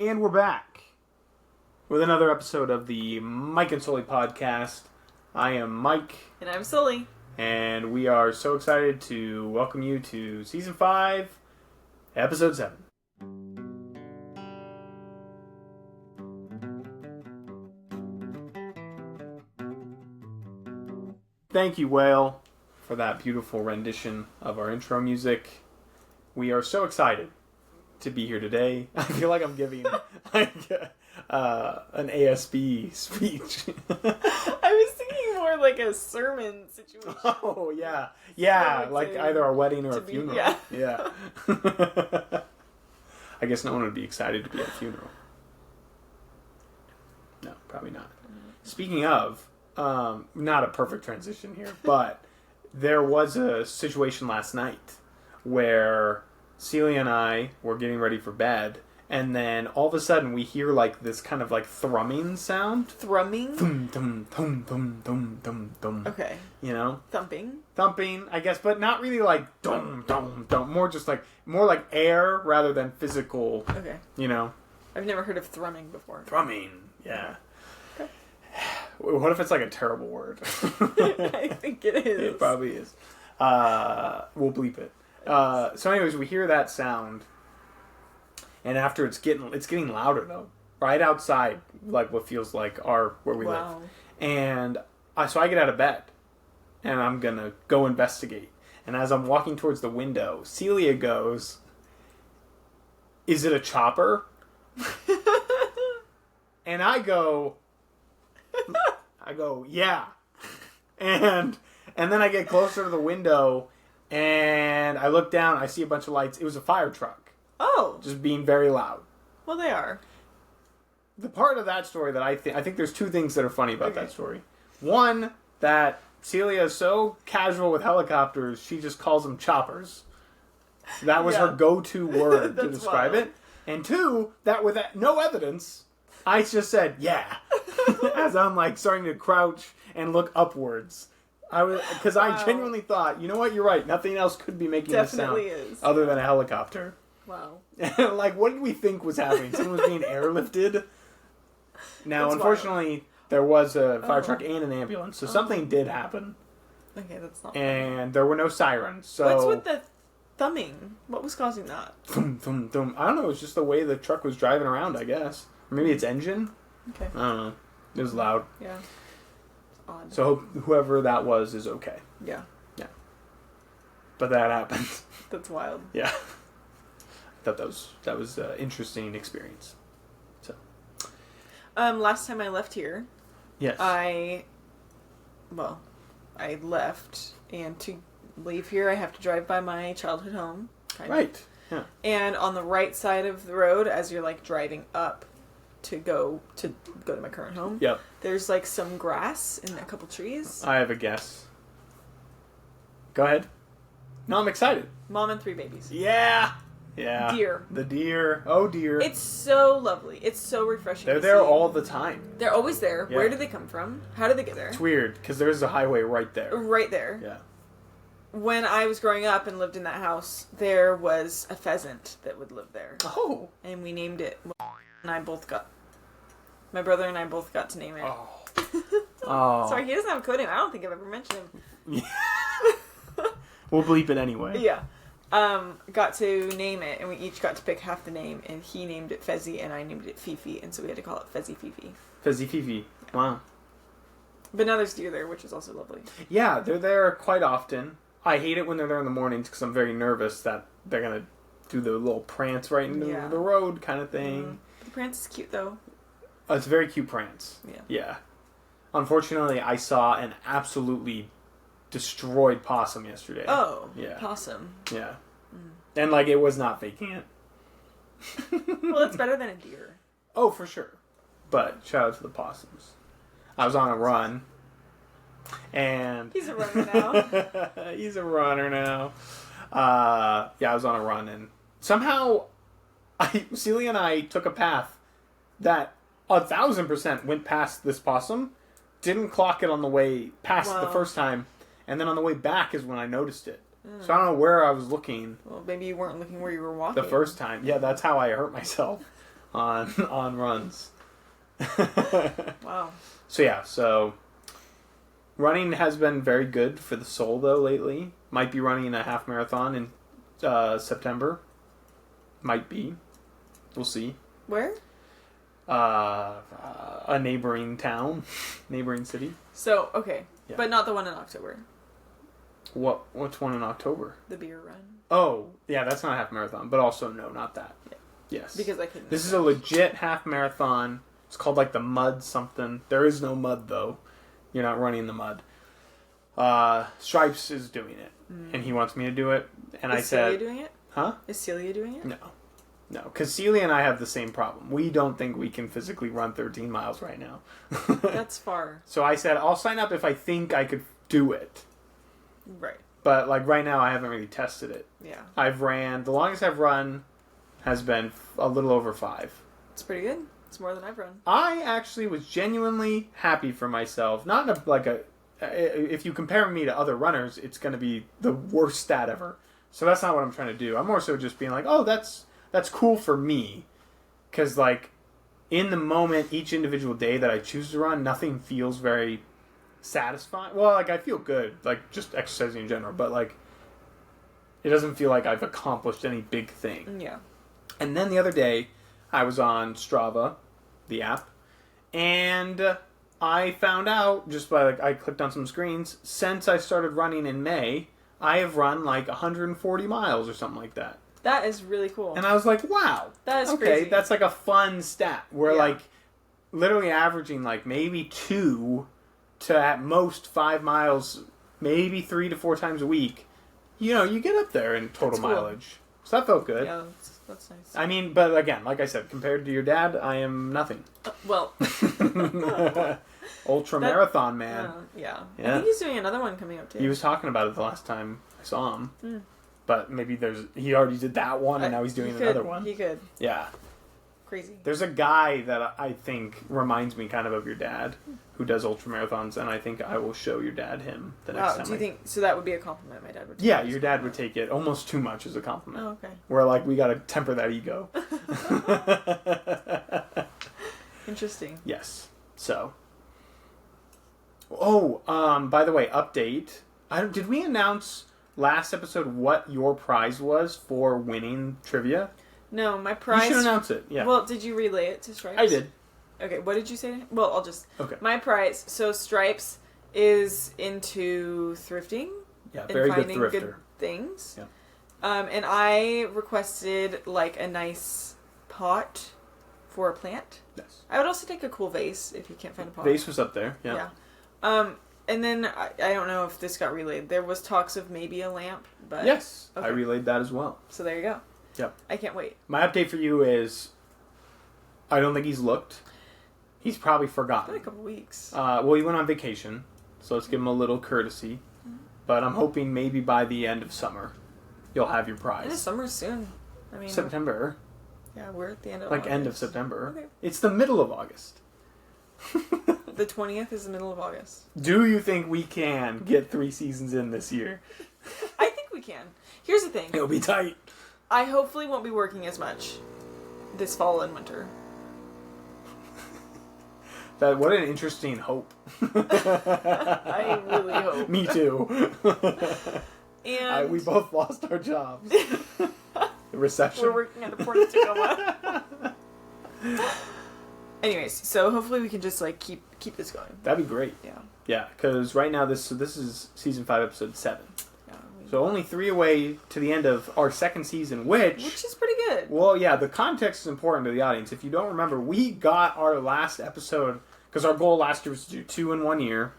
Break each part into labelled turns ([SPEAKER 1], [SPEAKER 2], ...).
[SPEAKER 1] And we're back with another episode of the Mike and Sully podcast. I am Mike.
[SPEAKER 2] And I'm Sully.
[SPEAKER 1] And we are so excited to welcome you to Season 5, Episode 7. Thank you, Whale, for that beautiful rendition of our intro music. We are so excited to be here today. I feel like I'm giving an ASB speech.
[SPEAKER 2] I was thinking more like a sermon situation.
[SPEAKER 1] Oh, yeah. Yeah, like either a wedding or a funeral. Yeah. I guess no one would be excited to be at a funeral. No, probably not. Speaking of, not a perfect transition here, but there was a situation last night where Celia and I were getting ready for bed, and then all of a sudden we hear like this kind of like thrumming sound.
[SPEAKER 2] Thrumming?
[SPEAKER 1] Thum, thum, thum, thum, thum, thum, thum.
[SPEAKER 2] Okay.
[SPEAKER 1] You know?
[SPEAKER 2] Thumping,
[SPEAKER 1] I guess, but not really like dum, dum, dum. More like air rather than physical.
[SPEAKER 2] Okay.
[SPEAKER 1] You know?
[SPEAKER 2] I've never heard of thrumming before.
[SPEAKER 1] Thrumming, yeah.
[SPEAKER 2] Okay.
[SPEAKER 1] What if it's like a terrible word?
[SPEAKER 2] I think it is.
[SPEAKER 1] It probably is. We'll bleep it. So anyways, we hear that sound, and after it's getting louder though, right outside, like what feels like where we live. And so I get out of bed, and I'm gonna go investigate. And as I'm walking towards the window, Celia goes, "Is it a chopper?" And I go, "Yeah." And then I get closer to the window, and I look down, I see a bunch of lights. It was a fire truck.
[SPEAKER 2] Oh.
[SPEAKER 1] Just being very loud.
[SPEAKER 2] Well, they are.
[SPEAKER 1] The part of that story that I think there's two things that are funny about that story. One, that Celia is so casual with helicopters, she just calls them choppers. That was her go-to word to describe it. And two, that with no evidence, I just said, "Yeah." As I'm like starting to crouch and look upwards. Because I genuinely thought, you know what, you're right. Nothing else could be making this sound other than a helicopter.
[SPEAKER 2] Wow.
[SPEAKER 1] Like, what did we think was happening? Someone was being airlifted? Now,
[SPEAKER 2] That's
[SPEAKER 1] unfortunately, there was a fire truck and an ambulance, so something did happen.
[SPEAKER 2] Okay, that's not
[SPEAKER 1] And there were no sirens, so...
[SPEAKER 2] What's with the thumbing? What was causing that?
[SPEAKER 1] Thum, thum, thum. I don't know, it was just the way the truck was driving around, I guess. Or maybe its engine?
[SPEAKER 2] Okay.
[SPEAKER 1] I don't know. It was loud.
[SPEAKER 2] Yeah. Odd.
[SPEAKER 1] So whoever that was is okay.
[SPEAKER 2] Yeah.
[SPEAKER 1] Yeah. But that happened.
[SPEAKER 2] That's wild.
[SPEAKER 1] Yeah. I thought that was an interesting experience. So.
[SPEAKER 2] Last time I left here,
[SPEAKER 1] Yes.
[SPEAKER 2] I left, and to leave here, I have to drive by my childhood home.
[SPEAKER 1] Right. Yeah.
[SPEAKER 2] And on the right side of the road, as you're like driving up to go to my current home,
[SPEAKER 1] Yep.
[SPEAKER 2] there's like some grass and a couple trees.
[SPEAKER 1] I have a guess. Go ahead. No, I'm excited.
[SPEAKER 2] Mom and 3 babies.
[SPEAKER 1] Yeah. Yeah.
[SPEAKER 2] Deer.
[SPEAKER 1] The deer. Oh, deer.
[SPEAKER 2] It's so lovely. It's so refreshing.
[SPEAKER 1] They're there all the time.
[SPEAKER 2] They're always there.
[SPEAKER 1] Yeah.
[SPEAKER 2] Where do they come from? How do they get there?
[SPEAKER 1] It's weird, because there's a highway right there.
[SPEAKER 2] Right there.
[SPEAKER 1] Yeah.
[SPEAKER 2] When I was growing up and lived in that house, there was a pheasant that would live there.
[SPEAKER 1] Oh.
[SPEAKER 2] And we named it. My brother and I both got to name it.
[SPEAKER 1] Oh. Oh.
[SPEAKER 2] Sorry, he doesn't have a code name. I don't think I've ever mentioned him.
[SPEAKER 1] We'll bleep it anyway.
[SPEAKER 2] Yeah. Got to name it, and we each got to pick half the name, and he named it Fezzy, and I named it Fifi, and so we had to call it Fezzy Fifi.
[SPEAKER 1] Fezzy Fifi. Wow.
[SPEAKER 2] But now there's deer there, which is also lovely.
[SPEAKER 1] Yeah, they're there quite often. I hate it when they're there in the mornings because I'm very nervous that they're going to do the little prance right into the road kind of thing.
[SPEAKER 2] Mm-hmm. The prance is cute, though.
[SPEAKER 1] It's a very cute prance.
[SPEAKER 2] Yeah.
[SPEAKER 1] Yeah. Unfortunately, I saw an absolutely destroyed possum yesterday.
[SPEAKER 2] Oh.
[SPEAKER 1] Yeah.
[SPEAKER 2] Possum.
[SPEAKER 1] Yeah. Mm. And, like, it was not faking it.
[SPEAKER 2] Well, it's better than a deer.
[SPEAKER 1] Oh, for sure. But shout out to the possums. I was on a run. And...
[SPEAKER 2] He's a runner now.
[SPEAKER 1] He's a runner now. Yeah, I was on a run, and somehow Celia and I took a path that 1,000% went past this possum, didn't clock it on the way past the first time, and then on the way back is when I noticed it. So I don't know where I was looking.
[SPEAKER 2] Well, maybe you weren't looking where you were walking.
[SPEAKER 1] The first time. Yeah, that's how I hurt myself. on runs.
[SPEAKER 2] Wow.
[SPEAKER 1] So running has been very good for the soul though lately. Might be running a half marathon in September. Might be. We'll see.
[SPEAKER 2] Where?
[SPEAKER 1] A neighboring town, neighboring city.
[SPEAKER 2] So, okay.
[SPEAKER 1] Yeah.
[SPEAKER 2] But not the one in October.
[SPEAKER 1] What's one in October?
[SPEAKER 2] The beer run.
[SPEAKER 1] Oh, yeah, that's not a half marathon, but also no, not that.
[SPEAKER 2] Yeah.
[SPEAKER 1] Yes.
[SPEAKER 2] Because I couldn't.
[SPEAKER 1] This is a legit half marathon. It's called like the mud something. There is no mud though. You're not running in the mud. Stripes is doing it, and he wants me to do it. And I said,
[SPEAKER 2] Celia doing it?
[SPEAKER 1] Huh?
[SPEAKER 2] Is Celia doing it?
[SPEAKER 1] No, because Celia and I have the same problem. We don't think we can physically run 13 miles right now.
[SPEAKER 2] That's far.
[SPEAKER 1] So I said, I'll sign up if I think I could do it.
[SPEAKER 2] Right.
[SPEAKER 1] But like right now, I haven't really tested it.
[SPEAKER 2] Yeah.
[SPEAKER 1] The longest I've run has been a little over 5.
[SPEAKER 2] It's pretty good. It's more than I've run.
[SPEAKER 1] I actually was genuinely happy for myself. Not in if you compare me to other runners, it's going to be the worst stat ever. So that's not what I'm trying to do. I'm more so just being like, oh, that's cool for me. Because like in the moment, each individual day that I choose to run, nothing feels very satisfying. Well, like I feel good, like just exercising in general, but like it doesn't feel like I've accomplished any big thing.
[SPEAKER 2] Yeah.
[SPEAKER 1] And then the other day, I was on Strava, the app, and I found out just by I clicked on some screens. Since I started running in May, I have run like 140 miles or something like that.
[SPEAKER 2] That is really cool.
[SPEAKER 1] And I was like, wow,
[SPEAKER 2] that is
[SPEAKER 1] okay,
[SPEAKER 2] crazy.
[SPEAKER 1] that's like a fun stat. We're
[SPEAKER 2] Yeah.
[SPEAKER 1] like literally averaging like maybe 2 to at most 5 miles, maybe 3 to 4 times a week. You know, you get up there in total
[SPEAKER 2] That's cool.
[SPEAKER 1] mileage. So that felt good.
[SPEAKER 2] Yeah, that's nice.
[SPEAKER 1] I mean, but again, like I said, compared to your dad, I am nothing.
[SPEAKER 2] Well.
[SPEAKER 1] Ultra marathon man.
[SPEAKER 2] Yeah.
[SPEAKER 1] Yeah.
[SPEAKER 2] I think he's doing another one coming up too.
[SPEAKER 1] He was talking about it the last time I saw him.
[SPEAKER 2] Mm.
[SPEAKER 1] But maybe he already did that one and now he's doing another one.
[SPEAKER 2] He could.
[SPEAKER 1] Yeah.
[SPEAKER 2] Crazy.
[SPEAKER 1] There's a guy that I think reminds me kind of your dad who does ultra marathons, and I think I will show your dad him the next time.
[SPEAKER 2] Do you think so? That would be a compliment. My dad would.
[SPEAKER 1] Yeah, your dad would take it almost too much as a compliment.
[SPEAKER 2] Oh, okay.
[SPEAKER 1] Where like we gotta temper that ego.
[SPEAKER 2] Interesting.
[SPEAKER 1] Yes. So. Oh, by the way, update. Did we announce last episode what your prize was for winning trivia?
[SPEAKER 2] No, my prize.
[SPEAKER 1] You should announce it. Yeah.
[SPEAKER 2] Well, did you relay it to Stripes?
[SPEAKER 1] I did.
[SPEAKER 2] Okay, what did you say? Well, I'll just.
[SPEAKER 1] Okay.
[SPEAKER 2] My prize. So Stripes is into thrifting.
[SPEAKER 1] Yeah,
[SPEAKER 2] and
[SPEAKER 1] very good
[SPEAKER 2] finding
[SPEAKER 1] thrifter.
[SPEAKER 2] good things.
[SPEAKER 1] Yeah.
[SPEAKER 2] And I requested like a nice pot for a plant.
[SPEAKER 1] Yes.
[SPEAKER 2] I would also take a cool vase if you can't find a pot.
[SPEAKER 1] Vase was up there. Yeah.
[SPEAKER 2] And then I don't know if this got relayed. There was talks of maybe a lamp, but
[SPEAKER 1] Yes,
[SPEAKER 2] okay.
[SPEAKER 1] I relayed that as well.
[SPEAKER 2] So there you go.
[SPEAKER 1] Yep.
[SPEAKER 2] I can't wait.
[SPEAKER 1] My update for you is, I don't think he's looked. He's probably
[SPEAKER 2] It's
[SPEAKER 1] forgotten.
[SPEAKER 2] been a couple weeks.
[SPEAKER 1] Well, he went on vacation, so let's give him a little courtesy. But I'm hoping maybe by the end of summer, you'll have your
[SPEAKER 2] It is
[SPEAKER 1] prize.
[SPEAKER 2] summer soon. I mean,
[SPEAKER 1] September,
[SPEAKER 2] yeah, we're at the end of
[SPEAKER 1] like
[SPEAKER 2] August.
[SPEAKER 1] end of September.
[SPEAKER 2] Okay.
[SPEAKER 1] It's the middle of August.
[SPEAKER 2] The 20th is the middle of August.
[SPEAKER 1] Do you think we can get 3 seasons in this year?
[SPEAKER 2] I think we can. Here's the thing.
[SPEAKER 1] It'll be tight.
[SPEAKER 2] I hopefully won't be working as much this fall and winter.
[SPEAKER 1] What an interesting hope.
[SPEAKER 2] I really hope.
[SPEAKER 1] Me too.
[SPEAKER 2] And
[SPEAKER 1] We both lost our jobs. The recession.
[SPEAKER 2] we're working at a port of Tacoma. Anyways, so hopefully we can just like keep this going.
[SPEAKER 1] That'd be great.
[SPEAKER 2] Yeah.
[SPEAKER 1] Yeah, because right now this is season 5, episode 7.
[SPEAKER 2] Yeah.
[SPEAKER 1] So only 3 away to the end of our second season, which
[SPEAKER 2] is pretty good.
[SPEAKER 1] well, yeah, the context is important to the audience. If you don't remember, we got our last episode, because our goal last year was to do 2 in 1 year,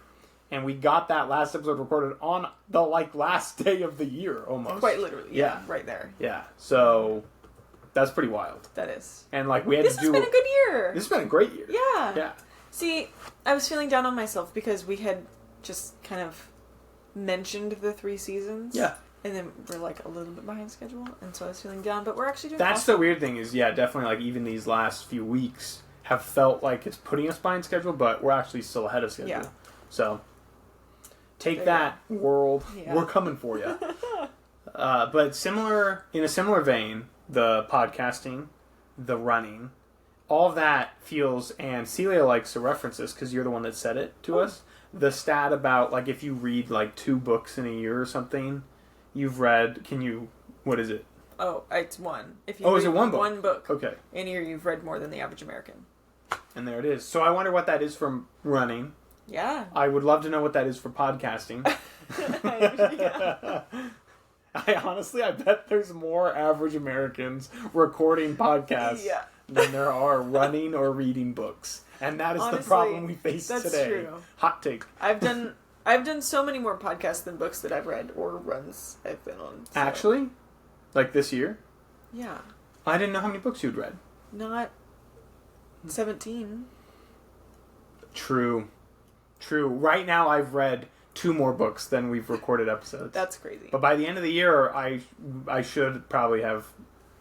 [SPEAKER 1] and we got that last episode recorded on the last day of the year, almost.
[SPEAKER 2] Quite literally.
[SPEAKER 1] Yeah.
[SPEAKER 2] Right there.
[SPEAKER 1] Yeah, so that's pretty wild.
[SPEAKER 2] That is.
[SPEAKER 1] And like we had
[SPEAKER 2] This
[SPEAKER 1] to
[SPEAKER 2] has
[SPEAKER 1] do.
[SPEAKER 2] been a good year.
[SPEAKER 1] This has been a great year.
[SPEAKER 2] Yeah.
[SPEAKER 1] Yeah.
[SPEAKER 2] See, I was feeling down on myself because we had just kind of mentioned the 3 seasons.
[SPEAKER 1] Yeah.
[SPEAKER 2] And then we're like a little bit behind schedule, and so I was feeling down, but we're actually doing
[SPEAKER 1] That's
[SPEAKER 2] awesome.
[SPEAKER 1] the weird thing is, yeah, definitely like even these last few weeks have felt like it's putting us behind schedule, but we're actually still ahead of schedule.
[SPEAKER 2] Yeah.
[SPEAKER 1] So take
[SPEAKER 2] There
[SPEAKER 1] that, world.
[SPEAKER 2] Yeah.
[SPEAKER 1] We're coming for you. But in a similar vein, the podcasting, the running, all of that feels, and Celia likes to reference this because you're the one that said it to us. The stat about, like, if you read, like, 2 books in a year or something, you've read, what is it?
[SPEAKER 2] Oh, it's 1. If you
[SPEAKER 1] is it 1 book?
[SPEAKER 2] 1 book.
[SPEAKER 1] Okay.
[SPEAKER 2] In a year, you've read more than the average American.
[SPEAKER 1] And there it is. So I wonder what that is from running.
[SPEAKER 2] Yeah.
[SPEAKER 1] I would love to know what that is for podcasting.
[SPEAKER 2] Yeah.
[SPEAKER 1] I bet there's more average Americans recording podcasts than there are running or reading books. And that is the problem we face today.
[SPEAKER 2] That's true.
[SPEAKER 1] Hot take.
[SPEAKER 2] I've done so many more podcasts than books that I've read or runs I've been on. So.
[SPEAKER 1] Actually? Like this year?
[SPEAKER 2] Yeah.
[SPEAKER 1] I didn't know how many books you'd read.
[SPEAKER 2] Not 17.
[SPEAKER 1] True. Right now I've read 2 more books than we've recorded episodes.
[SPEAKER 2] That's crazy.
[SPEAKER 1] But by the end of the year, I should probably have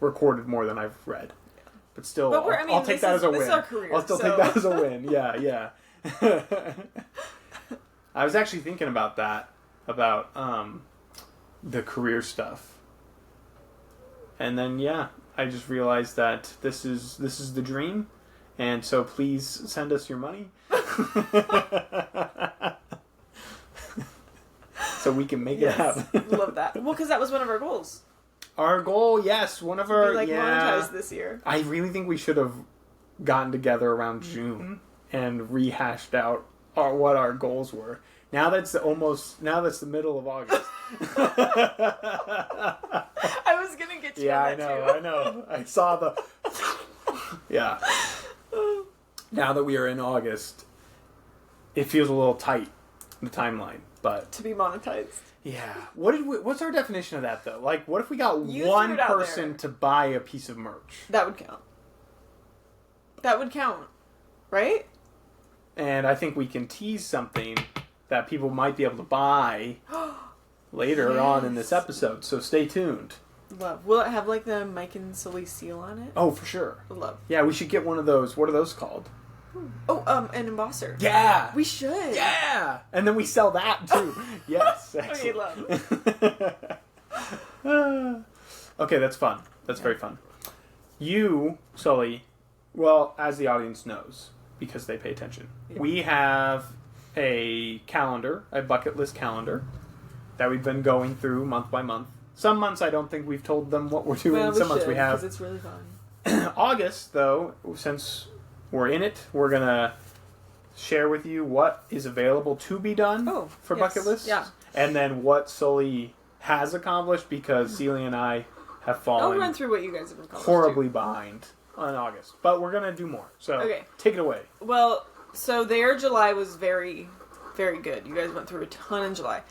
[SPEAKER 1] recorded more than I've read. Yeah. But still, I'll take that as a win. This is our career, I'll still take that as a win. Yeah. I was actually thinking about that, about the career stuff. And then, I just realized that this is the dream. And so please send us your money. So we can make it happen.
[SPEAKER 2] Love that. Well, because that was one of our goals.
[SPEAKER 1] Our goal, yes. One of our...
[SPEAKER 2] monetized this year.
[SPEAKER 1] I really think we should have gotten together around June and rehashed out what our goals were. Now that's the middle of August.
[SPEAKER 2] I was going to get you on that too.
[SPEAKER 1] I know. I saw the... Yeah. Now that we are in August, it feels a little tight, the timeline, but...
[SPEAKER 2] To be monetized.
[SPEAKER 1] Yeah. What's our definition of that, though? Like, what if we got one person to buy a piece of merch?
[SPEAKER 2] That would count. Right?
[SPEAKER 1] And I think we can tease something that people might be able to buy later on in this episode, so stay tuned.
[SPEAKER 2] Love. Will it have, like, the Mike and Sully seal on it?
[SPEAKER 1] Oh, for sure.
[SPEAKER 2] Love.
[SPEAKER 1] Yeah, we should get one of those. What are those called?
[SPEAKER 2] Oh, an embosser.
[SPEAKER 1] Yeah!
[SPEAKER 2] We should.
[SPEAKER 1] Yeah! And then we sell that, too. Yes.
[SPEAKER 2] Okay, love.
[SPEAKER 1] Okay, that's fun. That's very fun. You, Sully, well, as the audience knows, because they pay attention, we have a calendar, a bucket list calendar, that we've been going through month by month. Some months I don't think we've told them what we're doing.
[SPEAKER 2] Well,
[SPEAKER 1] Some months we have.
[SPEAKER 2] Because it's really fun.
[SPEAKER 1] August, though, since we're in it, we're going to share with you what is available to be done for bucket lists.
[SPEAKER 2] Yeah.
[SPEAKER 1] And then what Sully has accomplished, because Celia and I have fallen
[SPEAKER 2] I'll run through what you guys have accomplished
[SPEAKER 1] horribly behind on August. But we're going to do more. So take it away.
[SPEAKER 2] Well, so their July was very, very good. You guys went through a ton in July.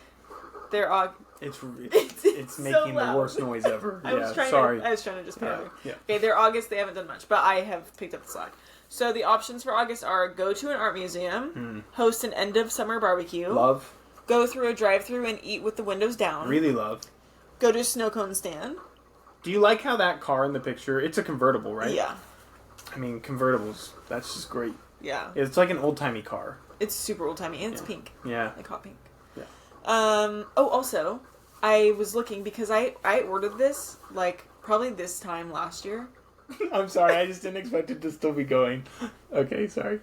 [SPEAKER 2] Their August... It's making the worst noise ever. I was trying to just power.
[SPEAKER 1] Yeah.
[SPEAKER 2] Okay, their August, they haven't done much, but I have picked up the slack. So the options for August are go to an art museum, host an end of summer barbecue.
[SPEAKER 1] Love.
[SPEAKER 2] Go through a drive-thru and eat with the windows down.
[SPEAKER 1] Really love.
[SPEAKER 2] Go to a snow cone stand.
[SPEAKER 1] Do you like how that car in the picture, it's a convertible, right?
[SPEAKER 2] Yeah.
[SPEAKER 1] I mean, convertibles, that's just great.
[SPEAKER 2] Yeah.
[SPEAKER 1] It's like an old-timey car.
[SPEAKER 2] It's super old-timey, and it's pink.
[SPEAKER 1] Yeah.
[SPEAKER 2] Like hot pink.
[SPEAKER 1] Yeah.
[SPEAKER 2] Also, I was looking, because I ordered this, like, probably this time last year.
[SPEAKER 1] I'm sorry, I just didn't expect it to still be going. Okay, sorry.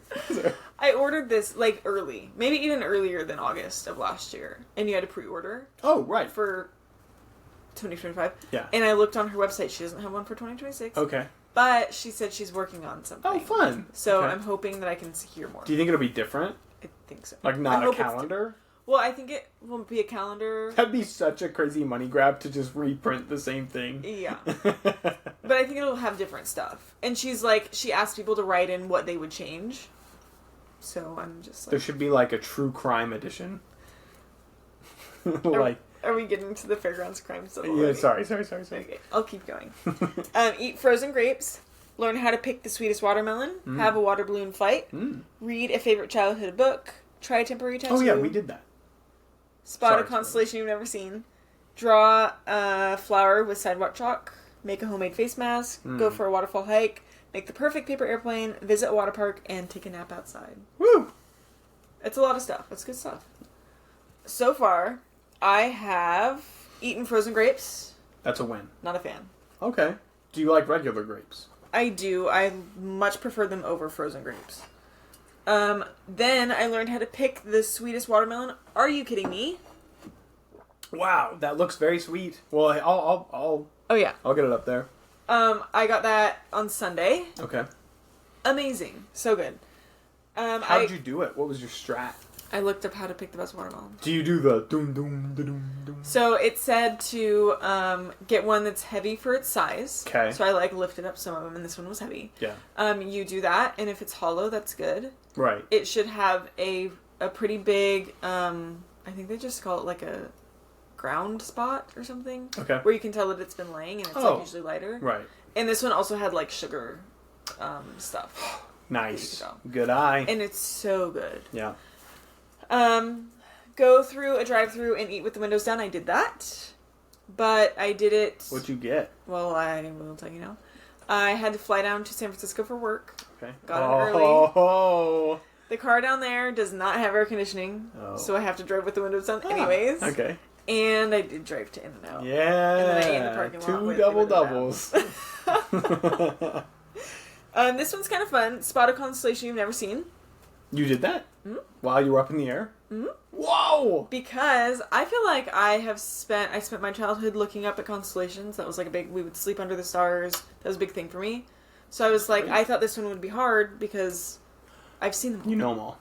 [SPEAKER 2] I ordered this, like, early. Maybe even earlier than August of last year. And you had to pre-order.
[SPEAKER 1] Oh, right.
[SPEAKER 2] For 2025.
[SPEAKER 1] Yeah.
[SPEAKER 2] And I looked on her website. She doesn't have one for 2026.
[SPEAKER 1] Okay.
[SPEAKER 2] But she said she's working on something.
[SPEAKER 1] Oh, fun.
[SPEAKER 2] So
[SPEAKER 1] okay.
[SPEAKER 2] I'm hoping that I can secure more.
[SPEAKER 1] Do you think it'll be different?
[SPEAKER 2] I think so.
[SPEAKER 1] Like, not a calendar?
[SPEAKER 2] Well, I think it won't be a calendar.
[SPEAKER 1] That'd be such a crazy money grab to just reprint the same thing.
[SPEAKER 2] Yeah. But I think it'll have different stuff. And she asked people to write in what they would change. So I'm just like...
[SPEAKER 1] There should be like a true crime edition.
[SPEAKER 2] Are we getting to the fairgrounds crime stuff?
[SPEAKER 1] Yeah, sorry.
[SPEAKER 2] Okay, I'll keep going. Eat frozen grapes. Learn how to pick the sweetest watermelon. Have a water balloon fight. Read a favorite childhood book. Try a temporary tattoo.
[SPEAKER 1] Oh yeah, we did that.
[SPEAKER 2] Spot a constellation you've never seen. Draw a flower with sidewalk chalk. Make a homemade face mask. Go for a waterfall hike. Make the perfect paper airplane. Visit a water park. And take a nap outside.
[SPEAKER 1] Woo!
[SPEAKER 2] It's a lot of stuff. It's good stuff. So far, I have eaten frozen grapes.
[SPEAKER 1] That's a win.
[SPEAKER 2] Not a fan.
[SPEAKER 1] Okay. Do you like regular grapes?
[SPEAKER 2] I do. I much prefer them over frozen grapes. Then I learned how to pick the sweetest watermelon. Are you kidding me?
[SPEAKER 1] Wow, that looks very sweet. Well, I'll
[SPEAKER 2] Oh yeah.
[SPEAKER 1] I'll get it up there.
[SPEAKER 2] I got that on Sunday.
[SPEAKER 1] Okay.
[SPEAKER 2] Amazing. So good.
[SPEAKER 1] How did you do it? What was your strat?
[SPEAKER 2] I looked up how to pick the best watermelon.
[SPEAKER 1] Do you do the doom doom doom doom?
[SPEAKER 2] So it said to get one that's heavy for its size.
[SPEAKER 1] Okay.
[SPEAKER 2] So I lifted up some of them, and this one was heavy.
[SPEAKER 1] Yeah.
[SPEAKER 2] You do that, and if it's hollow, that's good.
[SPEAKER 1] Right.
[SPEAKER 2] It should have a pretty big. I think they just call it like a ground spot or something.
[SPEAKER 1] Okay.
[SPEAKER 2] Where you can tell that it's been laying, and it's usually lighter.
[SPEAKER 1] Right.
[SPEAKER 2] And this one also had sugar stuff.
[SPEAKER 1] Nice. Good eye.
[SPEAKER 2] And it's so good.
[SPEAKER 1] Yeah.
[SPEAKER 2] Go through a drive-through and eat with the windows down. I did that. But I did it...
[SPEAKER 1] What'd you get?
[SPEAKER 2] Well, I will tell you now. I had to fly down to San Francisco for work.
[SPEAKER 1] Okay.
[SPEAKER 2] Got in early.
[SPEAKER 1] Oh.
[SPEAKER 2] The car down there does not have air conditioning. Oh. So I have to drive with the windows down anyways.
[SPEAKER 1] Okay.
[SPEAKER 2] And I did drive to In-N-Out.
[SPEAKER 1] Yeah.
[SPEAKER 2] And then I ate in the parking lot.
[SPEAKER 1] 2 double doubles.
[SPEAKER 2] This one's kind of fun. Spot a constellation you've never seen.
[SPEAKER 1] You did that?
[SPEAKER 2] Mm-hmm.
[SPEAKER 1] While you were up in the air?
[SPEAKER 2] Mm-hmm.
[SPEAKER 1] Whoa!
[SPEAKER 2] Because I feel like I spent my childhood looking up at constellations. That was we would sleep under the stars. That was a big thing for me. So I was I thought this one would be hard because I've seen them all.
[SPEAKER 1] You know them all.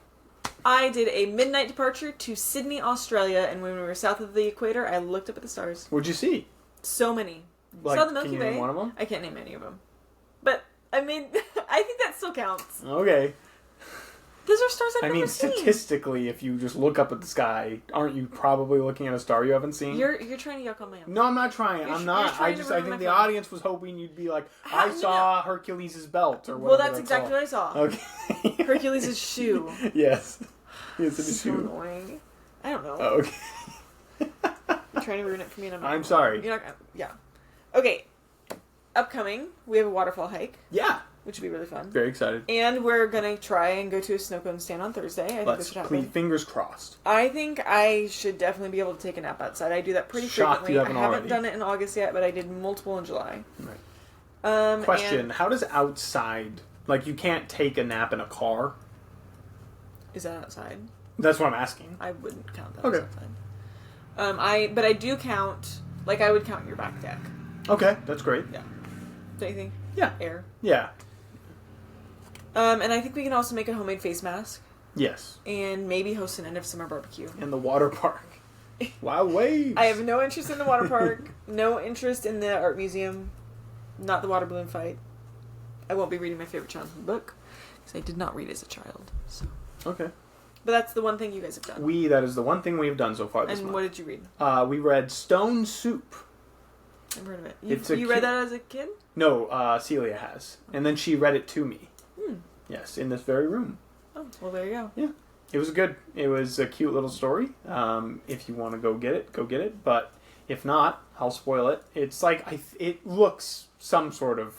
[SPEAKER 2] I did a midnight departure to Sydney, Australia, and when we were south of the equator, I looked up at the stars.
[SPEAKER 1] What'd you see?
[SPEAKER 2] So many. Saw the Milky
[SPEAKER 1] can you
[SPEAKER 2] Way.
[SPEAKER 1] name one of them?
[SPEAKER 2] I can't name any of them. But, I mean, I think that still counts.
[SPEAKER 1] Okay.
[SPEAKER 2] Those are stars I've never seen.
[SPEAKER 1] Statistically, if you just look up at the sky, aren't you probably looking at a star you haven't seen?
[SPEAKER 2] You're trying to yuck on my own.
[SPEAKER 1] No, I'm not trying. I'm not. I think the audience was hoping you'd be like, I saw Hercules' belt or whatever.
[SPEAKER 2] Well, that's exactly what I saw.
[SPEAKER 1] Okay.
[SPEAKER 2] Hercules' shoe.
[SPEAKER 1] Yes. Yes, it's a
[SPEAKER 2] so
[SPEAKER 1] shoe.
[SPEAKER 2] Annoying. I don't know.
[SPEAKER 1] Oh, okay.
[SPEAKER 2] You're trying to ruin it for me, and
[SPEAKER 1] I'm sorry.
[SPEAKER 2] You're not gonna, yeah. Okay. Upcoming, we have a waterfall hike.
[SPEAKER 1] Yeah.
[SPEAKER 2] Which would be really fun.
[SPEAKER 1] Very excited.
[SPEAKER 2] And we're going to try and go to a snow cone stand on Thursday. I think this should happen.
[SPEAKER 1] Fingers crossed.
[SPEAKER 2] I think I should definitely be able to take a nap outside. I do that pretty frequently. I haven't done it in August yet, but I did multiple in July.
[SPEAKER 1] Right. Question, how does outside... you can't take a nap in a car?
[SPEAKER 2] Is that outside?
[SPEAKER 1] That's what I'm asking.
[SPEAKER 2] I wouldn't count that as outside. But I do count... I would count your back deck.
[SPEAKER 1] Okay, that's great.
[SPEAKER 2] Yeah. Don't you think?
[SPEAKER 1] Yeah.
[SPEAKER 2] Air.
[SPEAKER 1] Yeah.
[SPEAKER 2] And I think we can also make a homemade face mask.
[SPEAKER 1] Yes.
[SPEAKER 2] And maybe host an end of summer barbecue.
[SPEAKER 1] In the water park. Wild waves.
[SPEAKER 2] I have no interest in the water park. No interest in the art museum. Not the water balloon fight. I won't be reading my favorite childhood book. Because I did not read as a child. So.
[SPEAKER 1] Okay.
[SPEAKER 2] But that's the one thing you guys have done.
[SPEAKER 1] That is the one thing we've done so far this month.
[SPEAKER 2] And what did you read?
[SPEAKER 1] We read Stone Soup.
[SPEAKER 2] I've heard of it. You read that as a kid?
[SPEAKER 1] No, Celia has. And then she read it to me. Yes, in this very room.
[SPEAKER 2] Oh, well, there you go.
[SPEAKER 1] Yeah. It was good. It was a cute little story. If you want to go get it. But if not, I'll spoil it. It's it looks some sort of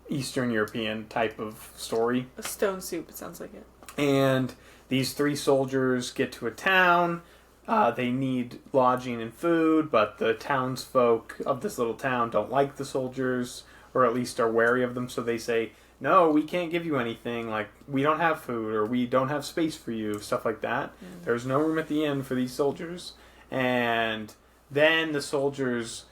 [SPEAKER 1] Eastern European type of story.
[SPEAKER 2] A stone soup, it sounds like it.
[SPEAKER 1] And these 3 soldiers get to a town. They need lodging and food, but the townsfolk of this little town don't like the soldiers, or at least are wary of them, so they say, no, we can't give you anything, we don't have food, or we don't have space for you, stuff like that. There's no room at the inn for these soldiers. And then the soldiers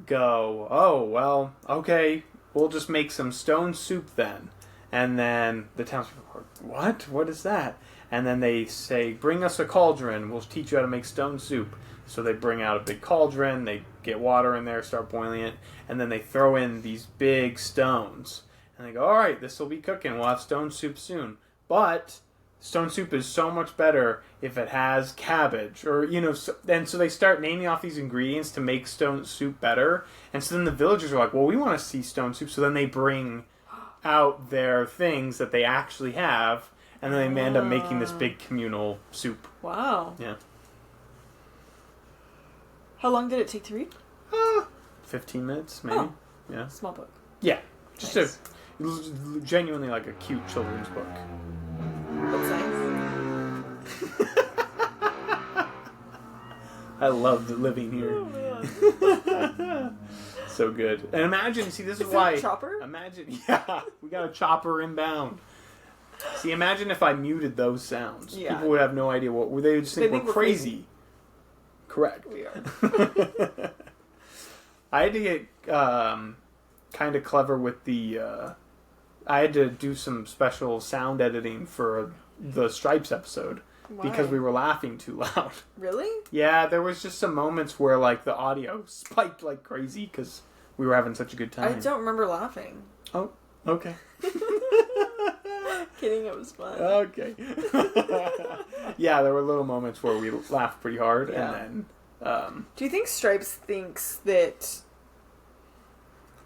[SPEAKER 1] go, oh, well, okay, we'll just make some stone soup then. And then the townspeople are, what? What is that? And then they say, bring us a cauldron. We'll teach you how to make stone soup. So they bring out a big cauldron. They get water in there, start boiling it. And then they throw in these big stones. And they go, all right, this will be cooking. We'll have stone soup soon. But stone soup is so much better if it has cabbage. And so they start naming off these ingredients to make stone soup better. And so then the villagers are like, well, we want to see stone soup. So then they bring out their things that they actually have. And then they end up making this big communal soup.
[SPEAKER 2] Wow.
[SPEAKER 1] Yeah.
[SPEAKER 2] How long did it take to read?
[SPEAKER 1] 15 minutes, maybe.
[SPEAKER 2] Oh.
[SPEAKER 1] Yeah.
[SPEAKER 2] Small book.
[SPEAKER 1] Yeah. Just genuinely a cute children's book.
[SPEAKER 2] That's nice.
[SPEAKER 1] I loved living here.
[SPEAKER 2] Oh, man.
[SPEAKER 1] So good. And imagine, see, this is why...
[SPEAKER 2] Is that a chopper?
[SPEAKER 1] Imagine, yeah, we got a chopper inbound. See, imagine if I muted those sounds.
[SPEAKER 2] Yeah.
[SPEAKER 1] People would have no idea what... They would just think we're crazy. Correct.
[SPEAKER 2] We are.
[SPEAKER 1] I had to get kind of clever with the... I had to do some special sound editing for the Stripes episode.
[SPEAKER 2] Why?
[SPEAKER 1] Because we were laughing too loud.
[SPEAKER 2] Really?
[SPEAKER 1] Yeah, there was just some moments where like the audio spiked like crazy because we were having such a good time.
[SPEAKER 2] I don't remember laughing.
[SPEAKER 1] Oh, okay.
[SPEAKER 2] Kidding, it was fun.
[SPEAKER 1] Okay. Yeah, there were little moments where we laughed pretty hard,
[SPEAKER 2] Yeah.
[SPEAKER 1] and then...
[SPEAKER 2] Do you think Stripes thinks that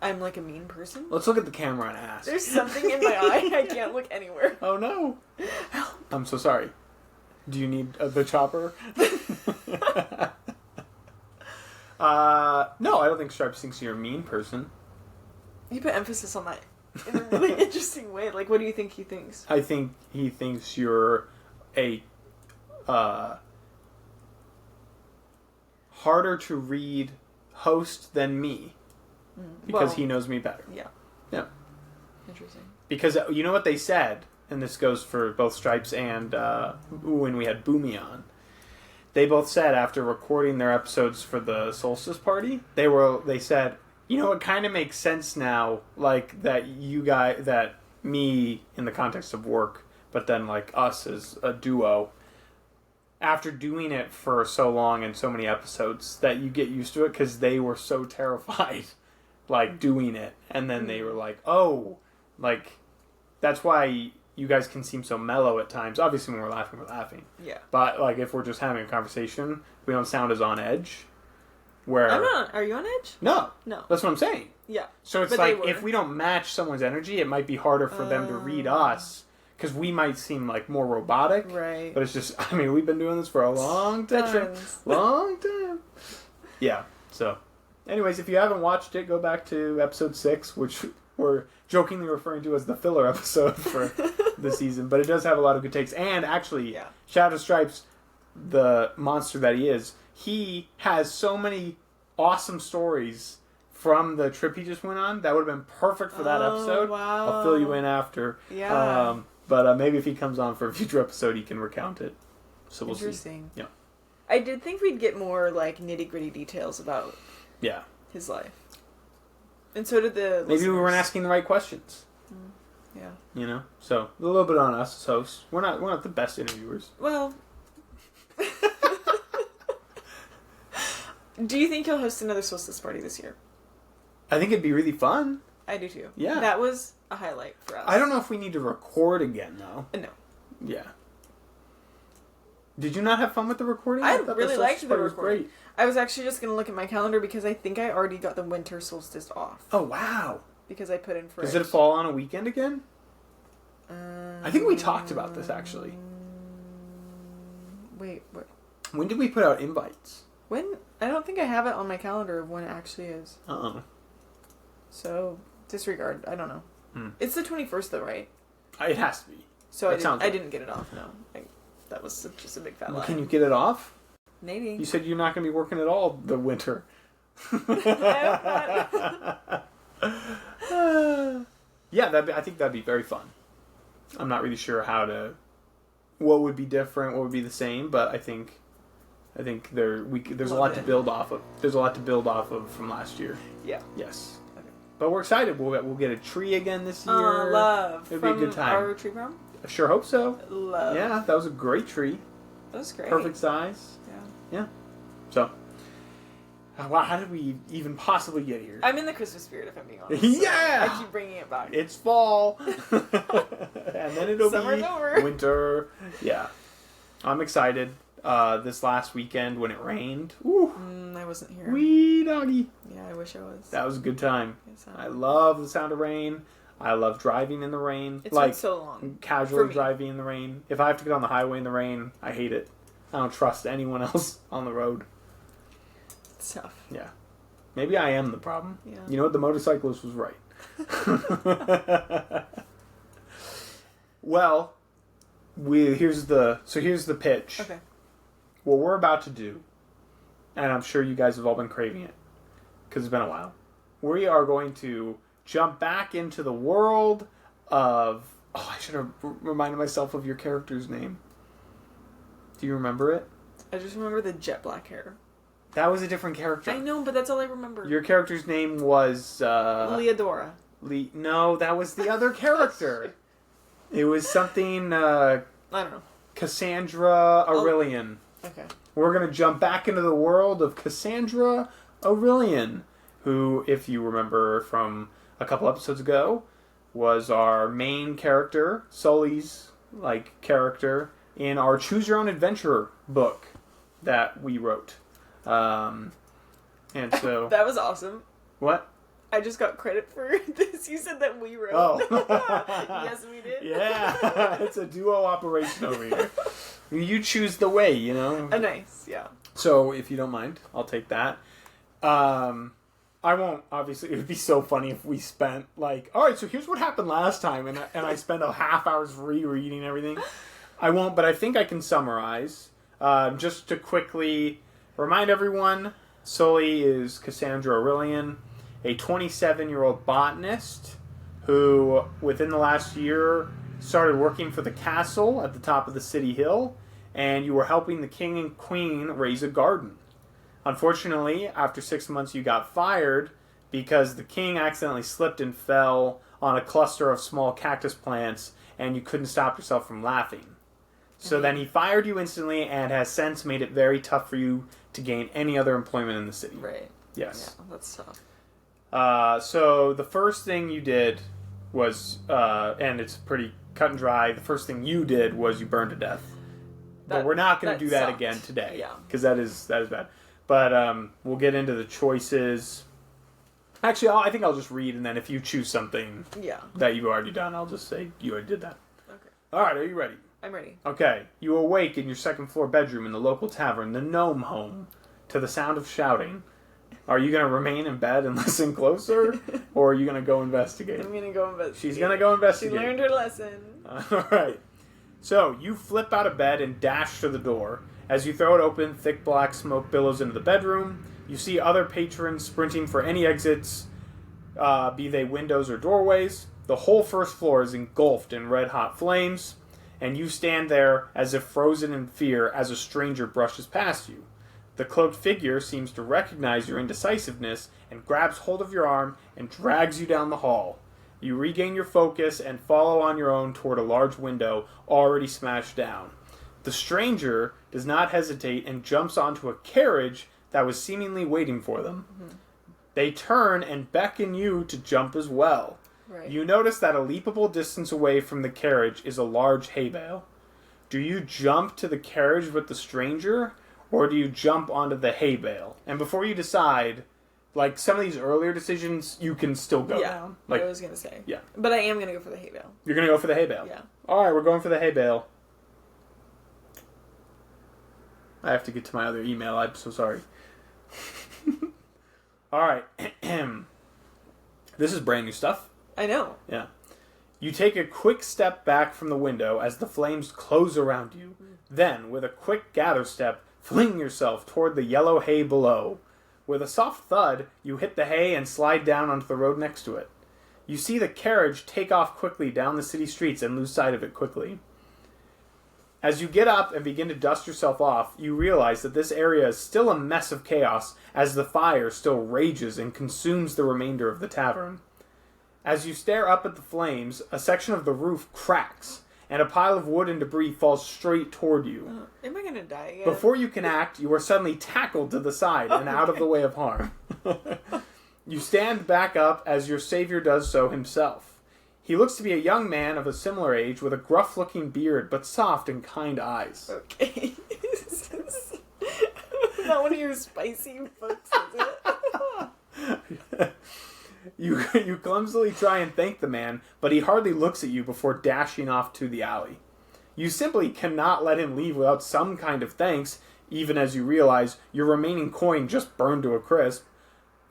[SPEAKER 2] I'm like a mean person?
[SPEAKER 1] Let's look at the camera and ask.
[SPEAKER 2] There's something in my eye. I can't look anywhere.
[SPEAKER 1] Oh, no. I'm so sorry. Do you need the chopper? No, I don't think Stripes thinks you're a mean person.
[SPEAKER 2] You put emphasis on that in a really interesting way. Like, what do you think he thinks?
[SPEAKER 1] I think he thinks you're a harder to read host than me because he knows me better.
[SPEAKER 2] Yeah.
[SPEAKER 1] Yeah.
[SPEAKER 2] Interesting.
[SPEAKER 1] Because you know what they said, and this goes for both Stripes and when we had Boomy on. They both said after recording their episodes for the Solstice Party, they said, you know, it kind of makes sense now, like that me in the context of work, but then like us as a duo, after doing it for so long and so many episodes, that you get used to it because they were so terrified, like doing it, and then they were like, oh, like that's why you guys can seem so mellow at times. Obviously, when we're laughing.
[SPEAKER 2] Yeah.
[SPEAKER 1] But like if we're just having a conversation, we don't sound as on edge. Where
[SPEAKER 2] I'm not. Are you on edge?
[SPEAKER 1] No. That's what I'm saying.
[SPEAKER 2] Yeah.
[SPEAKER 1] So it's like if we don't match someone's energy, it might be harder for them to read us because we might seem like more robotic.
[SPEAKER 2] Right.
[SPEAKER 1] But it's just, I mean, we've been doing this for a long time. Long time. Yeah. So, anyways, if you haven't watched it, go back to episode 6, which we're jokingly referring to as the filler episode for the season. But it does have a lot of good takes. And actually, shout out to Stripes, the monster that he is. He has so many awesome stories from the trip he just went on that would have been perfect for that episode.
[SPEAKER 2] Wow.
[SPEAKER 1] I'll fill you in after.
[SPEAKER 2] Yeah.
[SPEAKER 1] But maybe if he comes on for a future episode, he can recount it. So we'll see.
[SPEAKER 2] Interesting.
[SPEAKER 1] Yeah.
[SPEAKER 2] I did think we'd get more like nitty-gritty details about his life. And so did the
[SPEAKER 1] Maybe we weren't asking the right questions.
[SPEAKER 2] Yeah.
[SPEAKER 1] You know? So, a little bit on us as hosts. We're not the best interviewers.
[SPEAKER 2] Well... Do you think he'll host another Solstice Party this year?
[SPEAKER 1] I think it'd be really fun.
[SPEAKER 2] I do too.
[SPEAKER 1] Yeah.
[SPEAKER 2] That was a highlight for us.
[SPEAKER 1] I don't know if we need to record again, though.
[SPEAKER 2] No.
[SPEAKER 1] Yeah. Did you not have fun with the recording?
[SPEAKER 2] I really liked the recording.
[SPEAKER 1] Great.
[SPEAKER 2] I was actually just going to look at my calendar because I think I already got the winter solstice off.
[SPEAKER 1] Oh, wow.
[SPEAKER 2] Because I put in for
[SPEAKER 1] Does it fall on a weekend again? I think we talked about this, actually.
[SPEAKER 2] Wait, what?
[SPEAKER 1] When did we put out invites?
[SPEAKER 2] When? I don't think I have it on my calendar of when it actually is.
[SPEAKER 1] Uh-oh.
[SPEAKER 2] So, disregard. I don't know. It's the 21st though, right?
[SPEAKER 1] It has to be.
[SPEAKER 2] So I didn't get it off, no. That was just a big fat lie.
[SPEAKER 1] Can you get it off?
[SPEAKER 2] Maybe.
[SPEAKER 1] You said you're not going to be working at all the winter. Yeah, I think that'd be very fun. I'm not really sure what would be different, what would be the same, but I think there's a lot to build off of. There's a lot to build off of from last year.
[SPEAKER 2] Yeah.
[SPEAKER 1] Yes. Okay. But we're excited. We'll get a tree again this year.
[SPEAKER 2] Love.
[SPEAKER 1] It'll be a good time.
[SPEAKER 2] Our tree prom?
[SPEAKER 1] I sure hope so.
[SPEAKER 2] Love.
[SPEAKER 1] Yeah, that was a great tree.
[SPEAKER 2] That was great.
[SPEAKER 1] Perfect size. Yeah. So, wow, how did we even possibly get here?
[SPEAKER 2] I'm in the Christmas spirit, if I'm being honest.
[SPEAKER 1] Yeah!
[SPEAKER 2] I keep bringing it back.
[SPEAKER 1] It's fall. And then it'll
[SPEAKER 2] Summer's
[SPEAKER 1] be
[SPEAKER 2] over.
[SPEAKER 1] Winter. Yeah. I'm excited. This last weekend when it rained. Woo.
[SPEAKER 2] I wasn't here.
[SPEAKER 1] Wee doggy.
[SPEAKER 2] Yeah, I wish I was.
[SPEAKER 1] That was a good time.
[SPEAKER 2] Yes,
[SPEAKER 1] I love the sound of rain. I love driving in the rain.
[SPEAKER 2] It's been so long.
[SPEAKER 1] Casually driving in the rain. If I have to get on the highway in the rain, I hate it. I don't trust anyone else on the road.
[SPEAKER 2] It's tough.
[SPEAKER 1] Yeah. Maybe I am the problem.
[SPEAKER 2] Yeah.
[SPEAKER 1] You know what? The motorcyclist was right. Well, here's the pitch.
[SPEAKER 2] Okay.
[SPEAKER 1] What we're about to do, and I'm sure you guys have all been craving it, because it's been a while, we are going to jump back into the world of... Oh, I should have reminded myself of your character's name. Do you remember it?
[SPEAKER 2] I just remember the jet black hair.
[SPEAKER 1] That was a different character.
[SPEAKER 2] I know, but that's all I remember.
[SPEAKER 1] Your character's name was...
[SPEAKER 2] Leodora.
[SPEAKER 1] No, that was the other character. It was something...
[SPEAKER 2] I don't know.
[SPEAKER 1] Cassandra Aurelian.
[SPEAKER 2] Oh. Okay.
[SPEAKER 1] We're going to jump back into the world of Cassandra Aurelian, who, if you remember from a couple episodes ago, was our main character, Sully's character, in our Choose Your Own Adventure book that we wrote. And so...
[SPEAKER 2] That was awesome.
[SPEAKER 1] What?
[SPEAKER 2] I just got credit for this. You said that we wrote.
[SPEAKER 1] Oh.
[SPEAKER 2] Yes, we did.
[SPEAKER 1] Yeah. It's a duo operation over here. You choose the way, you know?
[SPEAKER 2] Nice, yeah.
[SPEAKER 1] So, if you don't mind, I'll take that. I won't, obviously. It would be so funny if we spent, alright, so here's what happened last time, and I spent a half hours rereading everything. I won't, but I think I can summarize. Just to quickly remind everyone, Sully is Cassandra Aurelian, a 27-year-old botanist who, within the last year, started working for the castle at the top of the city hill, and you were helping the king and queen raise a garden. Unfortunately, after 6 months, you got fired because the king accidentally slipped and fell on a cluster of small cactus plants, and you couldn't stop yourself from laughing. So then he fired you instantly and has since made it very tough for you to gain any other employment in the city.
[SPEAKER 2] Right.
[SPEAKER 1] Yes.
[SPEAKER 2] Yeah, that's tough.
[SPEAKER 1] So the first thing you did was, and it's pretty cut and dry, the first thing you did was you burned to death. But we're not going to do that again today.
[SPEAKER 2] Yeah.
[SPEAKER 1] Because that is bad. But we'll get into the choices. Actually, I think I'll just read, and then if you choose something that you've already done, I'll just say you already did that.
[SPEAKER 2] Okay.
[SPEAKER 1] All right, are you ready?
[SPEAKER 2] I'm ready.
[SPEAKER 1] Okay. You awake in your second-floor bedroom in the local tavern, the Gnome Home, to the sound of shouting. Are you going to remain in bed and listen closer, or are you going to go investigate?
[SPEAKER 2] I'm going to go investigate.
[SPEAKER 1] She's going to go investigate.
[SPEAKER 2] She learned her lesson.
[SPEAKER 1] All right. So, you flip out of bed and dash to the door. As you throw it open, thick black smoke billows into the bedroom. You see other patrons sprinting for any exits, be they windows or doorways. The whole first floor is engulfed in red-hot flames, and you stand there as if frozen in fear as a stranger brushes past you. The cloaked figure seems to recognize your indecisiveness and grabs hold of your arm and drags you down the hall. You regain your focus and follow on your own toward a large window already smashed down. The stranger does not hesitate and jumps onto a carriage that was seemingly waiting for them. Mm-hmm. They turn and beckon you to jump as well.
[SPEAKER 2] Right.
[SPEAKER 1] You notice that a leapable distance away from the carriage is a large hay bale. Do you jump to the carriage with the stranger, or do you jump onto the hay bale? And before you decide, some of these earlier decisions, you can still go down.
[SPEAKER 2] I was going to say.
[SPEAKER 1] Yeah.
[SPEAKER 2] But I am going to go for the hay bale.
[SPEAKER 1] You're going to go for the hay bale?
[SPEAKER 2] Yeah.
[SPEAKER 1] All right, we're going for the hay bale. I have to get to my other email. I'm so sorry. All right. This is brand new stuff.
[SPEAKER 2] I know.
[SPEAKER 1] Yeah. You take a quick step back from the window as the flames close around you. Then, with a quick gather step, fling yourself toward the yellow hay below. With a soft thud, you hit the hay and slide down onto the road next to it. You see the carriage take off quickly down the city streets and lose sight of it quickly. As you get up and begin to dust yourself off, you realize that this area is still a mess of chaos as the fire still rages and consumes the remainder of the tavern. As you stare up at the flames, a section of the roof cracks, and a pile of wood and debris falls straight toward you.
[SPEAKER 2] Am I going to die again?
[SPEAKER 1] Before you can act, you are suddenly tackled to the side and out of the way of harm. You stand back up as your savior does so himself. He looks to be a young man of a similar age with a gruff-looking beard but soft and kind eyes.
[SPEAKER 2] Okay. Is that one of your spicy books, is it?
[SPEAKER 1] You clumsily try and thank the man, but he hardly looks at you before dashing off to the alley. You simply cannot let him leave without some kind of thanks, even as you realize your remaining coin just burned to a crisp.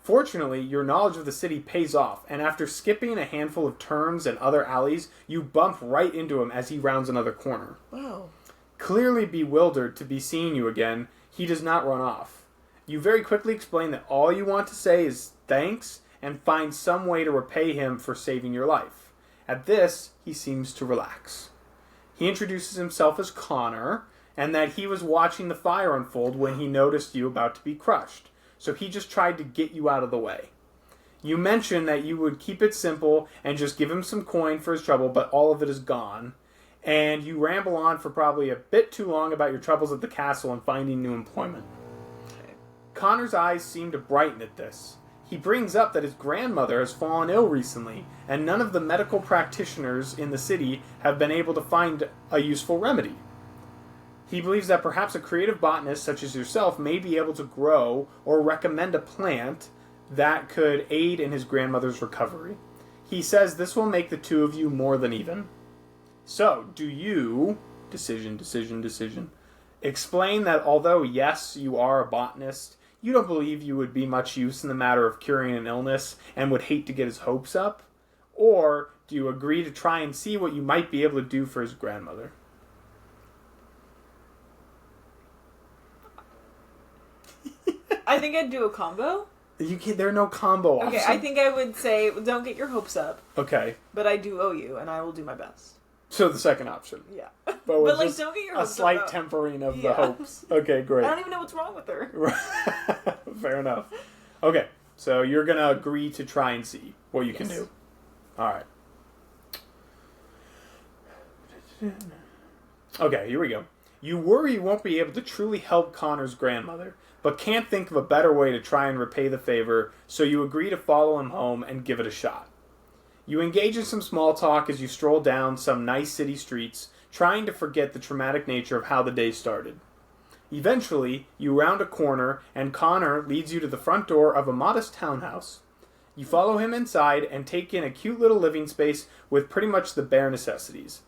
[SPEAKER 1] Fortunately, your knowledge of the city pays off, and after skipping a handful of turns and other alleys, you bump right into him as he rounds another corner.
[SPEAKER 2] Wow.
[SPEAKER 1] Clearly bewildered to be seeing you again, he does not run off. You very quickly explain that all you want to say is thanks, and find some way to repay him for saving your life. At this, he seems to relax. He introduces himself as Connor, and that he was watching the fire unfold when he noticed you about to be crushed. So he just tried to get you out of the way. You mention that you would keep it simple and just give him some coin for his trouble, but all of it is gone. And you ramble on for probably a bit too long about your troubles at the castle and finding new employment. Okay. Connor's eyes seem to brighten at this. He brings up that his grandmother has fallen ill recently, and none of the medical practitioners in the city have been able to find a useful remedy. He believes that perhaps a creative botanist such as yourself may be able to grow or recommend a plant that could aid in his grandmother's recovery. He says this will make the two of you more than even. So, do you... Decision. Explain that although, yes, you are a botanist, you don't believe you would be much use in the matter of curing an illness and would hate to get his hopes up? Or do you agree to try and see what you might be able to do for his grandmother?
[SPEAKER 2] I think I'd do a combo.
[SPEAKER 1] There are no combo options.
[SPEAKER 2] Okay, I think I would say, don't get your hopes up.
[SPEAKER 1] Okay.
[SPEAKER 2] But I do owe you, and I will do my best.
[SPEAKER 1] So the second option.
[SPEAKER 2] Yeah.
[SPEAKER 1] But with
[SPEAKER 2] like, don't get your hopes
[SPEAKER 1] up. A slight
[SPEAKER 2] up.
[SPEAKER 1] tempering of the hopes. Okay, great.
[SPEAKER 2] I don't even know what's wrong with her.
[SPEAKER 1] Fair enough. Okay, so you're going to agree to try and see what you can do. All right. Okay, here we go. You worry you won't be able to truly help Connor's grandmother, but can't think of a better way to try and repay the favor, so you agree to follow him home and give it a shot. You engage in some small talk as you stroll down some nice city streets, trying to forget the traumatic nature of how the day started. Eventually, you round a corner, and Connor leads you to the front door of a modest townhouse. You follow him inside and take in a cute little living space with pretty much the bare necessities.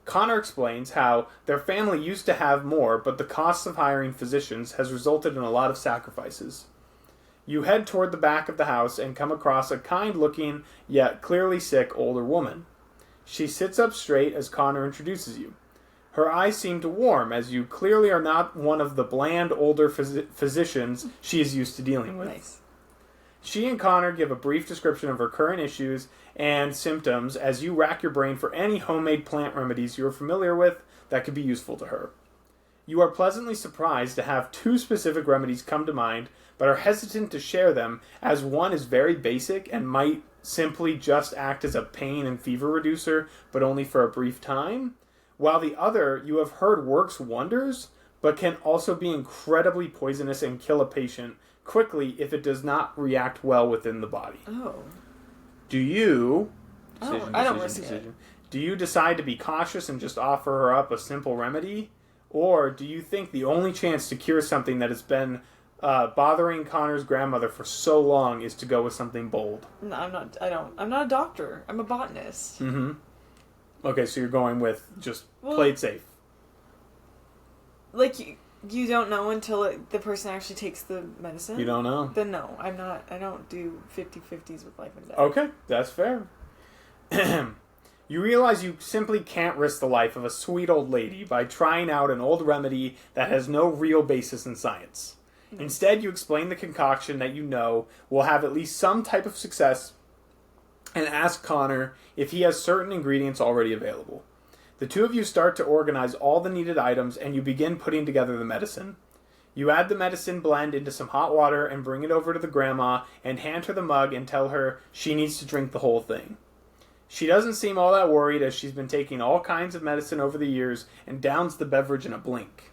[SPEAKER 1] Connor explains how their family used to have more, but the costs of hiring physicians has resulted in a lot of sacrifices. You head toward the back of the house and come across a kind-looking, yet clearly sick, older woman. She sits up straight as Connor introduces you. Her eyes seem to warm, as you clearly are not one of the bland, older physicians she is used to dealing with.
[SPEAKER 2] Nice.
[SPEAKER 1] She and Connor give a brief description of her current issues and symptoms as you rack your brain for any homemade plant remedies you are familiar with that could be useful to her. You are pleasantly surprised to have two specific remedies come to mind, but are hesitant to share them as one is very basic and might simply just act as a pain and fever reducer, but only for a brief time, while the other you have heard works wonders, but can also be incredibly poisonous and kill a patient quickly if it does not react well within the body.
[SPEAKER 2] Oh.
[SPEAKER 1] Do you...
[SPEAKER 2] I don't risk it.
[SPEAKER 1] Do you decide to be cautious and just offer her up a simple remedy? Or do you think the only chance to cure something that has been bothering Connor's grandmother for so long is to go with something bold?
[SPEAKER 2] No, I'm not a doctor. I'm a botanist.
[SPEAKER 1] Mm-hmm. Okay, so you're going with just play it safe.
[SPEAKER 2] Like, you don't know until the person actually takes the medicine?
[SPEAKER 1] You don't know?
[SPEAKER 2] Then no, I'm not. I don't do 50-50s with life and death.
[SPEAKER 1] Okay, that's fair. You realize you simply can't risk the life of a sweet old lady by trying out an old remedy that has no real basis in science. Nice. Instead, you explain the concoction that you know will have at least some type of success and ask Connor if he has certain ingredients already available. The two of you start to organize all the needed items and you begin putting together the medicine. You add the medicine blend into some hot water and bring it over to the grandma and hand her the mug and tell her she needs to drink the whole thing. She doesn't seem all that worried as she's been taking all kinds of medicine over the years and downs the beverage in a blink.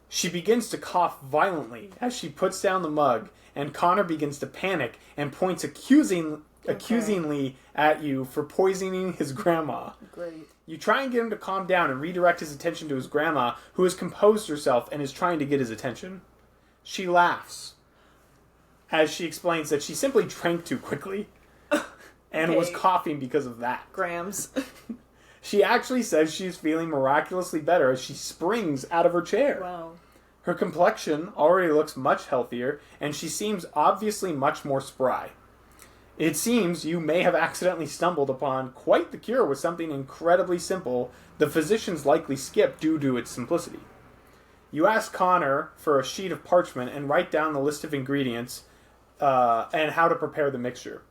[SPEAKER 1] She begins to cough violently as she puts down the mug, and Connor begins to panic and points accusingly at you for poisoning his grandma.
[SPEAKER 2] Great.
[SPEAKER 1] You try and get him to calm down and redirect his attention to his grandma, who has composed herself and is trying to get his attention. She laughs as she explains that she simply drank too quickly and was coughing because of that.
[SPEAKER 2] Grams.
[SPEAKER 1] She actually says she's feeling miraculously better as she springs out of her chair.
[SPEAKER 2] Wow.
[SPEAKER 1] Her complexion already looks much healthier, and she seems obviously much more spry. It seems you may have accidentally stumbled upon quite the cure with something incredibly simple the physicians likely skipped due to its simplicity. You ask Connor for a sheet of parchment and write down the list of ingredients and how to prepare the mixture.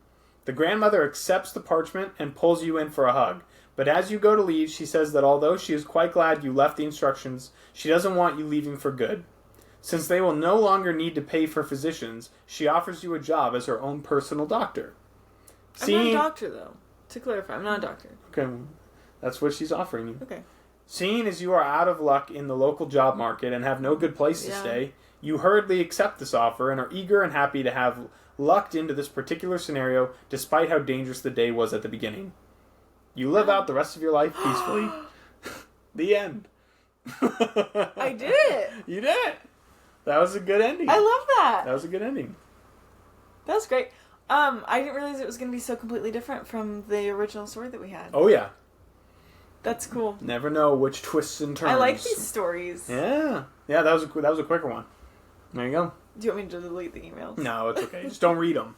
[SPEAKER 1] The grandmother accepts the parchment and pulls you in for a hug. But as you go to leave, she says that although she is quite glad you left the instructions, she doesn't want you leaving for good. Since they will no longer need to pay for physicians, she offers you a job as her own personal doctor.
[SPEAKER 2] I'm not a doctor, though. To clarify, I'm not a doctor.
[SPEAKER 1] Okay, that's what she's offering you.
[SPEAKER 2] Okay.
[SPEAKER 1] Seeing as you are out of luck in the local job market and have no good place to stay, you hurriedly accept this offer and are eager and happy to have lucked into this particular scenario despite how dangerous the day was at the beginning. You live out the rest of your life peacefully. The end.
[SPEAKER 2] I did it.
[SPEAKER 1] You did it. That was a good ending.
[SPEAKER 2] I love that.
[SPEAKER 1] That was a good ending.
[SPEAKER 2] That was great. I didn't realize it was going to be so completely different from the original story that we had.
[SPEAKER 1] Oh, yeah.
[SPEAKER 2] That's cool.
[SPEAKER 1] Never know which twists and turns.
[SPEAKER 2] I like these stories.
[SPEAKER 1] Yeah. Yeah, that was a quicker one. There you go.
[SPEAKER 2] Do you want me to delete the emails?
[SPEAKER 1] No, it's okay. Just don't read them.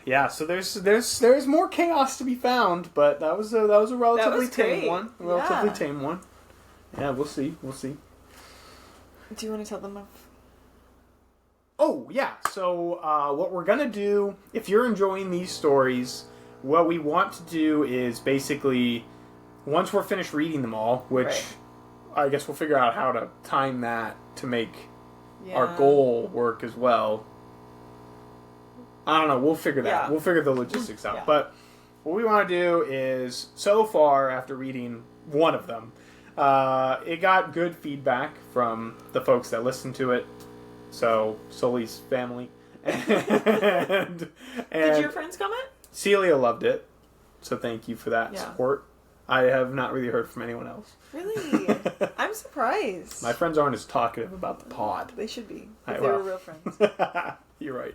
[SPEAKER 1] Yeah, so there's more chaos to be found, but that was a relatively tame one. A relatively tame one. Yeah, we'll see.
[SPEAKER 2] Do you want to tell them of?
[SPEAKER 1] Oh, yeah. So what we're going to do, if you're enjoying these stories, what we want to do is basically, once we're finished reading them all, which I guess we'll figure out how to time that to make our goal work as well. I don't know. We'll figure that out. We'll figure the logistics out. Yeah. But what we want to do is, so far, after reading one of them, it got good feedback from the folks that listened to it. So, Sully's family. and
[SPEAKER 2] did your friends comment?
[SPEAKER 1] Celia loved it. So thank you for that support. I have not really heard from anyone else.
[SPEAKER 2] Really? I'm surprised.
[SPEAKER 1] My friends aren't as talkative about the pod.
[SPEAKER 2] They should be. If they were real friends.
[SPEAKER 1] You're right.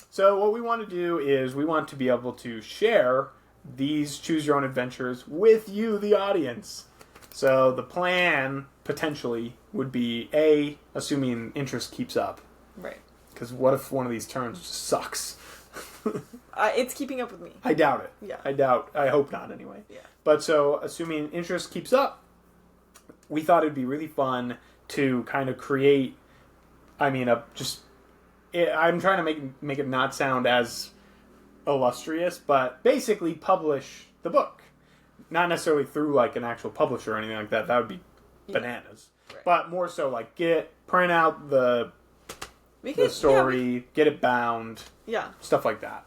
[SPEAKER 1] So what we want to do is we want to be able to share these Choose Your Own Adventures with you, the audience. So the plan, potentially, would be A, assuming interest keeps up.
[SPEAKER 2] Right.
[SPEAKER 1] Because what if one of these turns just sucks?
[SPEAKER 2] It's keeping up with me.
[SPEAKER 1] I doubt it.
[SPEAKER 2] Yeah.
[SPEAKER 1] I hope not, anyway.
[SPEAKER 2] Yeah.
[SPEAKER 1] But so, assuming interest keeps up, we thought it'd be really fun to kind of create, I'm trying to make it not sound as illustrious, but basically publish the book. Not necessarily through like an actual publisher or anything like that. That would be bananas. Right. But more so like print out the story, get it bound.
[SPEAKER 2] Yeah.
[SPEAKER 1] Stuff like that.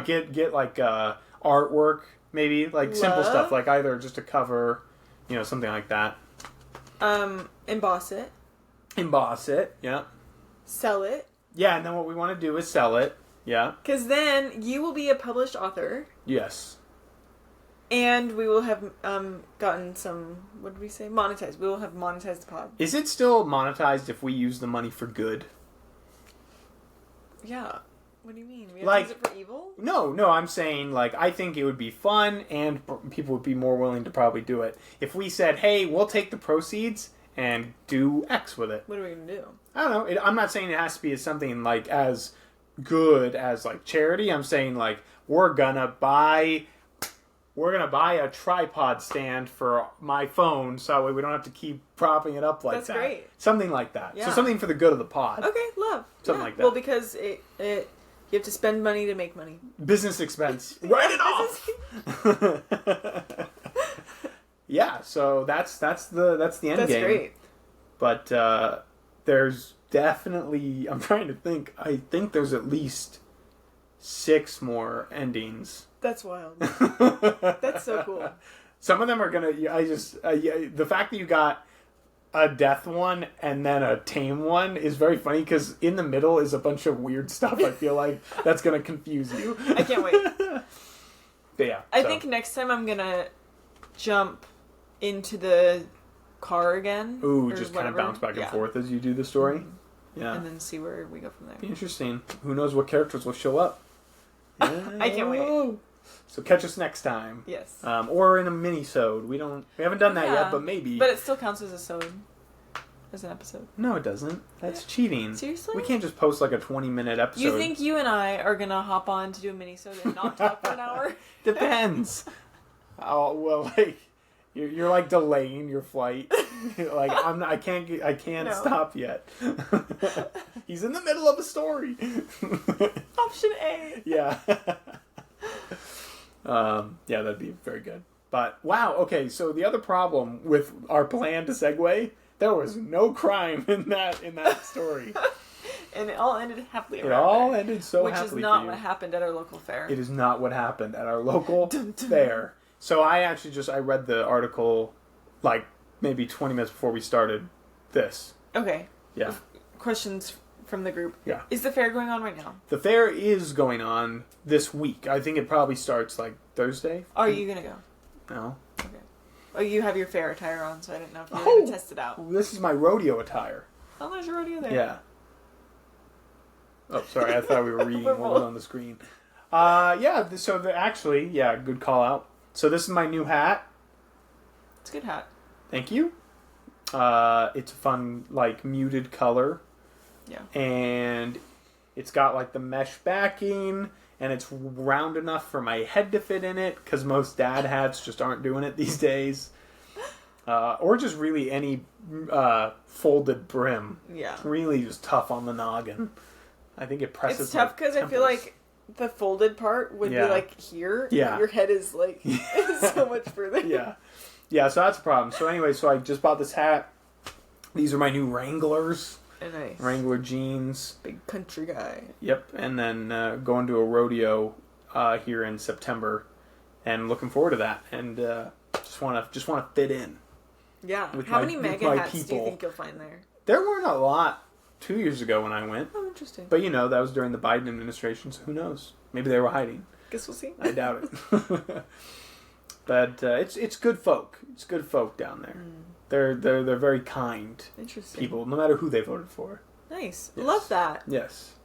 [SPEAKER 1] Get like artwork, maybe like simple stuff, like either just a cover, something like that.
[SPEAKER 2] Emboss it.
[SPEAKER 1] Yeah.
[SPEAKER 2] Sell it.
[SPEAKER 1] Yeah, and then what we want to do is sell it. Yeah.
[SPEAKER 2] Because then you will be a published author.
[SPEAKER 1] Yes.
[SPEAKER 2] And we will have gotten some, what did we say? Monetized. We will have monetized the pod.
[SPEAKER 1] Is it still monetized if we use the money for good?
[SPEAKER 2] Yeah. What do you mean? We have to use it for evil?
[SPEAKER 1] No, I'm saying, I think it would be fun and people would be more willing to probably do it. If we said, hey, we'll take the proceeds and do X with it.
[SPEAKER 2] What are we going to do?
[SPEAKER 1] I don't know. I'm not saying it has to be something, as good as, charity. I'm saying, we're gonna buy a tripod stand for my phone so that way we don't have to keep propping it up like that.
[SPEAKER 2] That's great.
[SPEAKER 1] Something like that.
[SPEAKER 2] Yeah.
[SPEAKER 1] So something for the good of the pod.
[SPEAKER 2] Okay, love.
[SPEAKER 1] Something like that.
[SPEAKER 2] Well, because you have to spend money to make money.
[SPEAKER 1] Business expense. Write it off! Yeah, so that's the end game.
[SPEAKER 2] That's great.
[SPEAKER 1] But there's definitely, I'm trying to think, I think there's at least 6 more endings.
[SPEAKER 2] That's wild. That's so cool.
[SPEAKER 1] Some of them are gonna. The fact that you got a death one and then a tame one is very funny because in the middle is a bunch of weird stuff. I feel like that's gonna confuse you.
[SPEAKER 2] I can't wait.
[SPEAKER 1] But yeah,
[SPEAKER 2] I think next time I'm gonna jump into the car again.
[SPEAKER 1] Ooh, just kind of bounce back and forth as you do the story. Mm-hmm. Yeah,
[SPEAKER 2] and then see where we go from there.
[SPEAKER 1] Interesting. Who knows what characters will show up? Yeah.
[SPEAKER 2] I can't wait.
[SPEAKER 1] So catch us next time.
[SPEAKER 2] Yes.
[SPEAKER 1] Or in a mini-sode. We haven't done that yet, but maybe.
[SPEAKER 2] But it still counts as a sode. As an episode.
[SPEAKER 1] No, it doesn't. That's cheating.
[SPEAKER 2] Seriously?
[SPEAKER 1] We can't just post a 20-minute episode.
[SPEAKER 2] You think you and I are gonna hop on to do a mini-sode and not talk for an hour?
[SPEAKER 1] Depends. You're like delaying your flight. Like I can't
[SPEAKER 2] No.
[SPEAKER 1] stop yet. He's in the middle of a story.
[SPEAKER 2] Option A.
[SPEAKER 1] Yeah. Yeah, that'd be very good. But wow, okay. So the other problem with our plan to segue, there was no crime in that story.
[SPEAKER 2] And it all ended happily.
[SPEAKER 1] It all ended so happily.
[SPEAKER 2] Which is not what happened at our local fair.
[SPEAKER 1] It is not what happened at our local fair. So I read the article like maybe 20 minutes before we started this.
[SPEAKER 2] Okay.
[SPEAKER 1] Yeah.
[SPEAKER 2] Questions from the group.
[SPEAKER 1] Yeah.
[SPEAKER 2] Is the fair going on right now?
[SPEAKER 1] The fair is going on this week. I think it probably starts like Thursday.
[SPEAKER 2] Are you going to go?
[SPEAKER 1] No.
[SPEAKER 2] Okay. Oh, you have your fair attire on, so I didn't know if you were going to test it out.
[SPEAKER 1] This is my rodeo attire.
[SPEAKER 2] Oh, there's your rodeo there.
[SPEAKER 1] Yeah. Oh, sorry. I thought we were reading what was on the screen. Yeah. So actually, yeah, good call out. So this is my new hat.
[SPEAKER 2] It's a good hat.
[SPEAKER 1] Thank you. It's a fun, like, muted color.
[SPEAKER 2] Yeah.
[SPEAKER 1] And it's got, like, the mesh backing, and it's round enough for my head to fit in it, because most dad hats just aren't doing it these days. Or just really any folded brim.
[SPEAKER 2] Yeah.
[SPEAKER 1] Really just tough on the noggin. I think it presses.
[SPEAKER 2] It's tough because I feel like the folded part would be like here.
[SPEAKER 1] Yeah.
[SPEAKER 2] Your head is like so much further.
[SPEAKER 1] Yeah. Yeah, so that's a problem. So anyway, so I just bought this hat. These are my new Wranglers.
[SPEAKER 2] Nice.
[SPEAKER 1] Wrangler jeans.
[SPEAKER 2] Big country guy.
[SPEAKER 1] Yep. And then going to a rodeo here in September, and looking forward to that. And just want to fit in.
[SPEAKER 2] Yeah. How many mega hats do you think you'll find there?
[SPEAKER 1] There weren't a lot 2 years ago when I went.
[SPEAKER 2] Oh, interesting.
[SPEAKER 1] But that was during the Biden administration, so who knows? Maybe they were hiding.
[SPEAKER 2] Guess we'll see.
[SPEAKER 1] I doubt it. But it's good folk. It's good folk down there. They're very kind people, no matter who they voted for.
[SPEAKER 2] Nice.
[SPEAKER 1] Yes.
[SPEAKER 2] Love that.
[SPEAKER 1] Yes.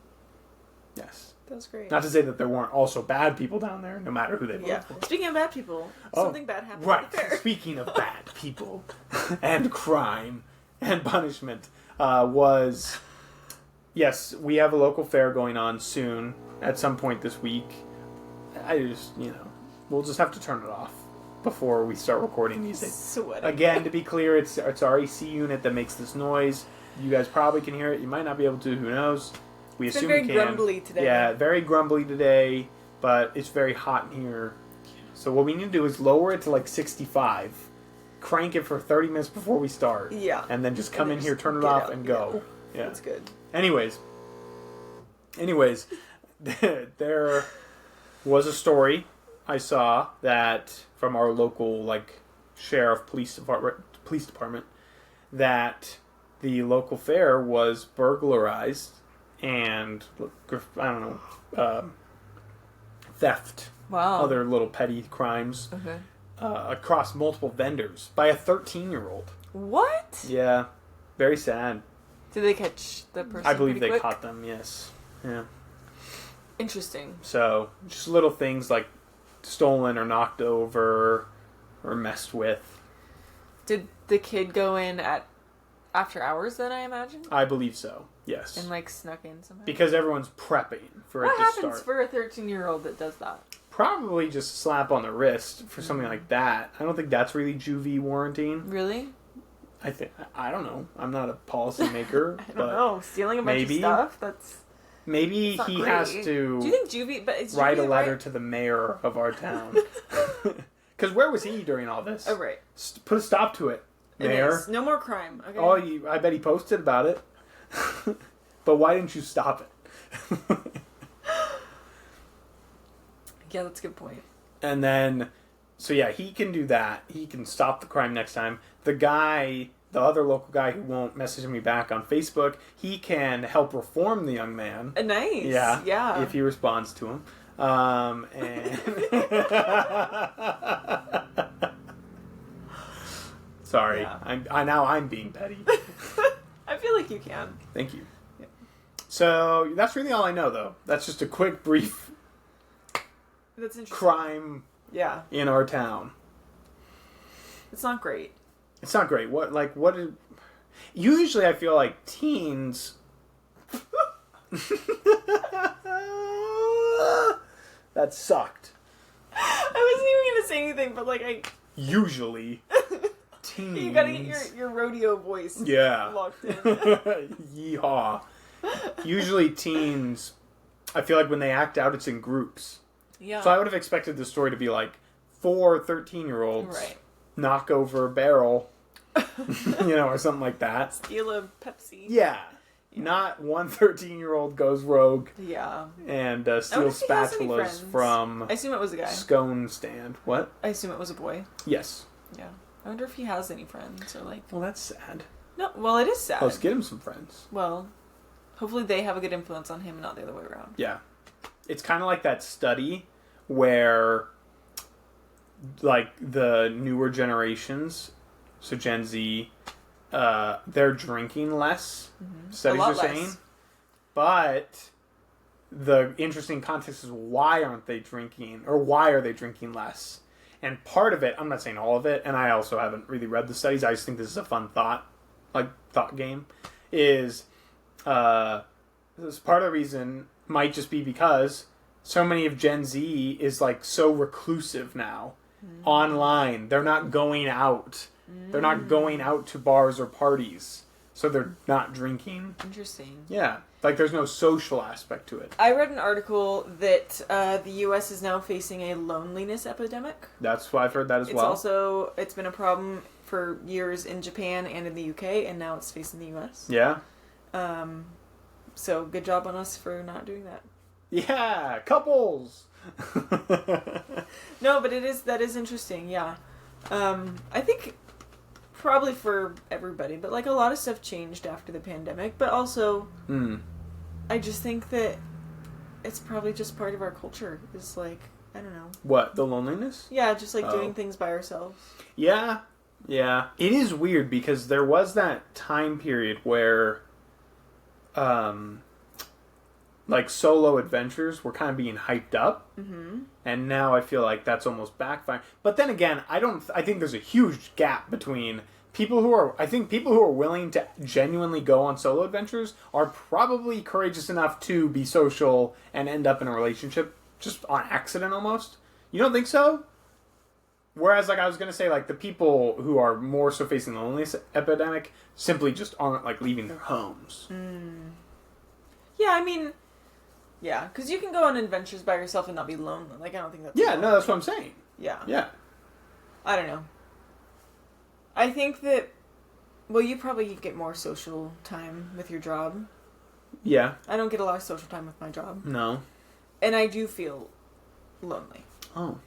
[SPEAKER 2] That's great.
[SPEAKER 1] Not to say that there weren't also bad people down there, no matter who they voted for.
[SPEAKER 2] Speaking of bad people, something bad happened at the fair.
[SPEAKER 1] Speaking of bad people and crime and punishment, was... Yes, we have a local fair going on soon, at some point this week. I just, we'll just have to turn it off before we start recording these.
[SPEAKER 2] Sweating.
[SPEAKER 1] Again, to be clear, it's our AC unit that makes this noise. You guys probably can hear it. You might not be able to. Who knows? We assume
[SPEAKER 2] very
[SPEAKER 1] you can.
[SPEAKER 2] grumbly today.
[SPEAKER 1] Yeah, very grumbly today, but it's very hot in here. So what we need to do is lower it to like 65, crank it for 30 minutes before we start.
[SPEAKER 2] Yeah.
[SPEAKER 1] And then just come in here, turn it off, and go. Yeah.
[SPEAKER 2] That's good.
[SPEAKER 1] Anyways, there was a story I saw that from our local sheriff police department that the local fair was burglarized and theft, other little petty crimes across multiple vendors by a 13-year-old.
[SPEAKER 2] What?
[SPEAKER 1] Yeah, very sad.
[SPEAKER 2] Did they catch the person?
[SPEAKER 1] I believe they
[SPEAKER 2] quick?
[SPEAKER 1] caught them. Yes. Yeah.
[SPEAKER 2] Interesting.
[SPEAKER 1] So, just little things like stolen or knocked over or messed with.
[SPEAKER 2] Did the kid go in after hours then, I imagine?
[SPEAKER 1] I believe so, yes.
[SPEAKER 2] And snuck in somehow?
[SPEAKER 1] Because everyone's prepping for it to start.
[SPEAKER 2] What happens for a 13-year-old that does that?
[SPEAKER 1] Probably just a slap on the wrist for something like that. I don't think that's really juvie warranting.
[SPEAKER 2] Really?
[SPEAKER 1] I don't know. I'm not a policymaker.
[SPEAKER 2] I don't know. Stealing a bunch of stuff?
[SPEAKER 1] Maybe he
[SPEAKER 2] great.
[SPEAKER 1] has to
[SPEAKER 2] Do you think juvie... But it's
[SPEAKER 1] write a letter to the mayor of our town. Because where was he during all this?
[SPEAKER 2] Oh, right.
[SPEAKER 1] Put a stop to it, mayor.
[SPEAKER 2] No more crime. Okay.
[SPEAKER 1] Oh, I bet he posted about it. But why didn't you stop it?
[SPEAKER 2] Yeah, that's a good point.
[SPEAKER 1] And then, so yeah, he can do that. He can stop the crime next time. The other local guy who won't message me back on Facebook, he can help reform the young man.
[SPEAKER 2] Nice.
[SPEAKER 1] Yeah. If he responds to him. And sorry, yeah. I'm being petty.
[SPEAKER 2] I feel like you can.
[SPEAKER 1] Thank you. Yeah. So that's really all I know, though. That's just a quick, brief.
[SPEAKER 2] That's interesting.
[SPEAKER 1] Crime.
[SPEAKER 2] Yeah.
[SPEAKER 1] In our town.
[SPEAKER 2] It's not great.
[SPEAKER 1] It's not great. Usually I feel like teens. That sucked.
[SPEAKER 2] I wasn't even gonna say anything, but I.
[SPEAKER 1] Usually. teens.
[SPEAKER 2] You gotta get your rodeo voice locked in.
[SPEAKER 1] Yeehaw. Usually teens, I feel like when they act out, it's in groups.
[SPEAKER 2] Yeah.
[SPEAKER 1] So I would have expected the story to be like 4 13-year-olds
[SPEAKER 2] right.
[SPEAKER 1] knock over a barrel, or something like that.
[SPEAKER 2] Steal a Pepsi.
[SPEAKER 1] Yeah. Not one 13-year-old goes rogue.
[SPEAKER 2] Yeah.
[SPEAKER 1] And steals spatulas from
[SPEAKER 2] I assume it was a guy.
[SPEAKER 1] Scone stand. What?
[SPEAKER 2] I assume it was a boy.
[SPEAKER 1] Yes.
[SPEAKER 2] Yeah. I wonder if he has any friends or like.
[SPEAKER 1] Well, that's sad.
[SPEAKER 2] No, well, it is sad.
[SPEAKER 1] Let's get him some friends.
[SPEAKER 2] Well, hopefully they have a good influence on him and not the other way around.
[SPEAKER 1] Yeah. It's kind of like that study where, like, the newer generations, so Gen Z, they're drinking less. Mm-hmm. Studies are saying. Less. But the interesting context is why aren't they drinking, or why are they drinking less? And part of it, I'm not saying all of it, and I also haven't really read the studies, I just think this is a fun thought game, is this part of the reason might just be because so many of Gen Z is like so reclusive now. Online. They're not going out. They're not going out to bars or parties. So they're not drinking.
[SPEAKER 2] Interesting.
[SPEAKER 1] Yeah. Like there's no social aspect to it.
[SPEAKER 2] I read an article that the U.S. is now facing a loneliness epidemic.
[SPEAKER 1] That's why I've heard that as well.
[SPEAKER 2] It's been a problem for years in Japan and in the UK, and now it's facing the U.S.
[SPEAKER 1] Yeah.
[SPEAKER 2] So good job on us for not doing that.
[SPEAKER 1] Yeah, couples.
[SPEAKER 2] No, but that is interesting. Yeah. I think probably for everybody, but like a lot of stuff changed after the pandemic, but also I just think that it's probably just part of our culture. It's like, I don't know.
[SPEAKER 1] What, the loneliness?
[SPEAKER 2] Yeah, just like doing things by ourselves.
[SPEAKER 1] Yeah. Yeah. It is weird because there was that time period where like solo adventures were kind of being hyped up, and now I feel like that's almost backfiring. But then again, I think there's a huge gap between people who are willing to genuinely go on solo adventures are probably courageous enough to be social and end up in a relationship just on accident almost. You don't think so? Whereas, like, I was going to say, like, the people who are more so facing the loneliness epidemic simply just aren't, like, leaving their homes.
[SPEAKER 2] Yeah, I mean, yeah, because you can go on adventures by yourself and not be lonely. Like, I don't think that's...
[SPEAKER 1] Yeah, no, that's what I'm saying.
[SPEAKER 2] Yeah.
[SPEAKER 1] Yeah.
[SPEAKER 2] I don't know. I think that, well, you probably get more social time with your job.
[SPEAKER 1] Yeah.
[SPEAKER 2] I don't get a lot of social time with my job.
[SPEAKER 1] No.
[SPEAKER 2] And I do feel lonely.
[SPEAKER 1] Oh.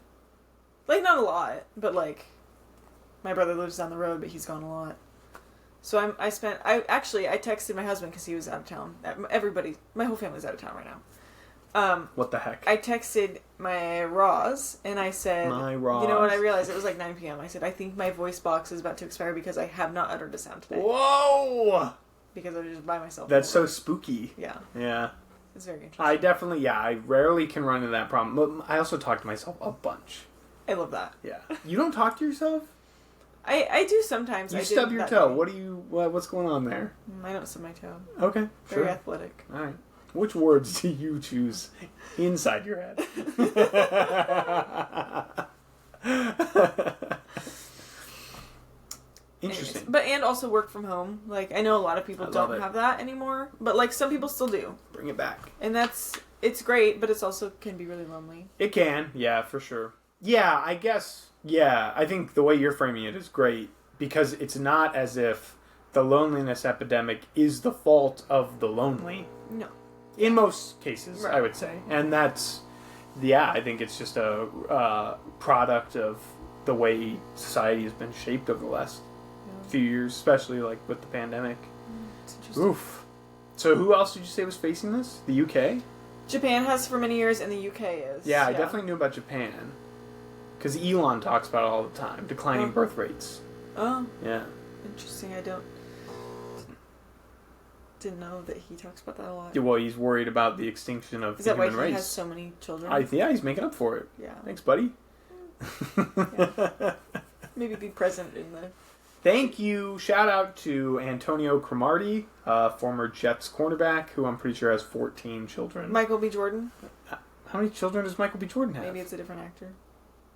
[SPEAKER 2] Like, not a lot, but, like, my brother lives down the road, but he's gone a lot. So I texted my husband because he was out of town. My whole family's out of town right now.
[SPEAKER 1] What the heck?
[SPEAKER 2] I texted my Roz, and I said,
[SPEAKER 1] my Roz.
[SPEAKER 2] You know what, I realized it was like 9 p.m. I said, I think my voice box is about to expire because I have not uttered a sound today.
[SPEAKER 1] Whoa!
[SPEAKER 2] Because I was just by myself.
[SPEAKER 1] That's so spooky.
[SPEAKER 2] Yeah.
[SPEAKER 1] Yeah.
[SPEAKER 2] It's very interesting.
[SPEAKER 1] I rarely can run into that problem. But I also talk to myself a bunch.
[SPEAKER 2] I love that.
[SPEAKER 1] Yeah. You don't talk to yourself?
[SPEAKER 2] I do sometimes.
[SPEAKER 1] You stub your toe. What's going on there?
[SPEAKER 2] I don't stub my toe.
[SPEAKER 1] Okay,
[SPEAKER 2] Very athletic.
[SPEAKER 1] All right. Which words do you choose inside your head? Interesting.
[SPEAKER 2] Anyways, and also work from home. Like, I know a lot of people don't have that anymore, but like some people still do.
[SPEAKER 1] Bring it back.
[SPEAKER 2] And it's great, but it's also can be really lonely.
[SPEAKER 1] It can, yeah, for sure. Yeah, I guess. Yeah, I think the way you're framing it is great because it's not as if the loneliness epidemic is the fault of the lonely.
[SPEAKER 2] No.
[SPEAKER 1] In most cases,
[SPEAKER 2] right.
[SPEAKER 1] I would say. And that's, yeah, I think it's just a product of the way society has been shaped over the last few years, especially like with the pandemic.
[SPEAKER 2] It's interesting.
[SPEAKER 1] Oof. So who else did you say was facing this? The UK?
[SPEAKER 2] Japan has for many years, and the UK is.
[SPEAKER 1] Yeah, I definitely knew about Japan. Because Elon talks about it all the time. Declining birth rates.
[SPEAKER 2] Oh.
[SPEAKER 1] Yeah.
[SPEAKER 2] Interesting. I didn't know that he talks about that a lot.
[SPEAKER 1] Yeah, well, he's worried about the extinction of the human race.
[SPEAKER 2] Is that why he has so many children?
[SPEAKER 1] Yeah, he's making up for it.
[SPEAKER 2] Yeah.
[SPEAKER 1] Thanks, buddy.
[SPEAKER 2] Yeah. Maybe be present in the...
[SPEAKER 1] Thank you. Shout out to Antonio Cromartie, former Jets cornerback, who I'm pretty sure has 14 children.
[SPEAKER 2] Michael B. Jordan.
[SPEAKER 1] How many children does Michael B. Jordan have?
[SPEAKER 2] Maybe it's a different actor.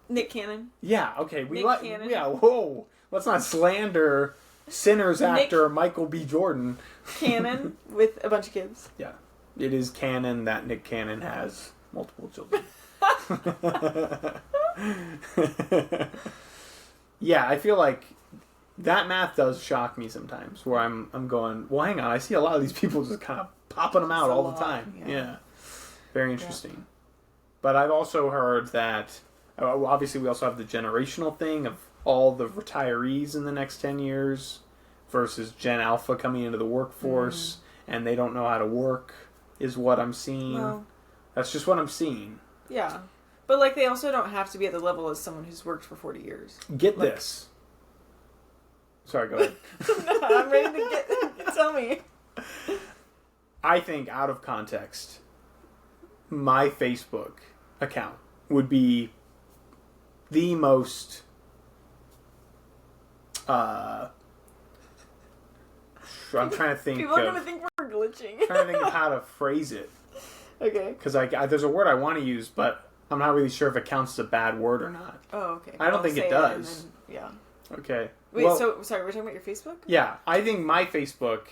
[SPEAKER 2] Nick Cannon.
[SPEAKER 1] Yeah, okay.
[SPEAKER 2] Cannon.
[SPEAKER 1] Yeah, whoa. let's not slander Sinners actor Michael B. Jordan.
[SPEAKER 2] Canon with a bunch of kids.
[SPEAKER 1] Yeah. It is canon that Nick Cannon has multiple children. Yeah, I feel like that math does shock me sometimes, where I'm going, well, hang on, I see a lot of these people just kind of popping them out all the time. Yeah. Very interesting. Yeah. But I've also heard that, obviously we also have the generational thing of all the retirees in the next 10 years versus Gen Alpha coming into the workforce, and they don't know how to work, is what I'm seeing. Well, that's just what I'm seeing.
[SPEAKER 2] Yeah. But, like, they also don't have to be at the level as someone who's worked for 40 years.
[SPEAKER 1] Get this. Sorry, go ahead.
[SPEAKER 2] No, I'm ready to get... Tell me.
[SPEAKER 1] I think, out of context, my Facebook account would be the most... I'm trying to think
[SPEAKER 2] People are going to think we're glitching.
[SPEAKER 1] I'm trying to think of how to phrase it.
[SPEAKER 2] Okay.
[SPEAKER 1] Because there's a word I want to use, but I'm not really sure if it counts as a bad word or not.
[SPEAKER 2] Oh, okay.
[SPEAKER 1] I don't think it does.
[SPEAKER 2] Yeah.
[SPEAKER 1] Okay.
[SPEAKER 2] Wait, so, sorry, we're talking about your Facebook?
[SPEAKER 1] Yeah, I think my Facebook,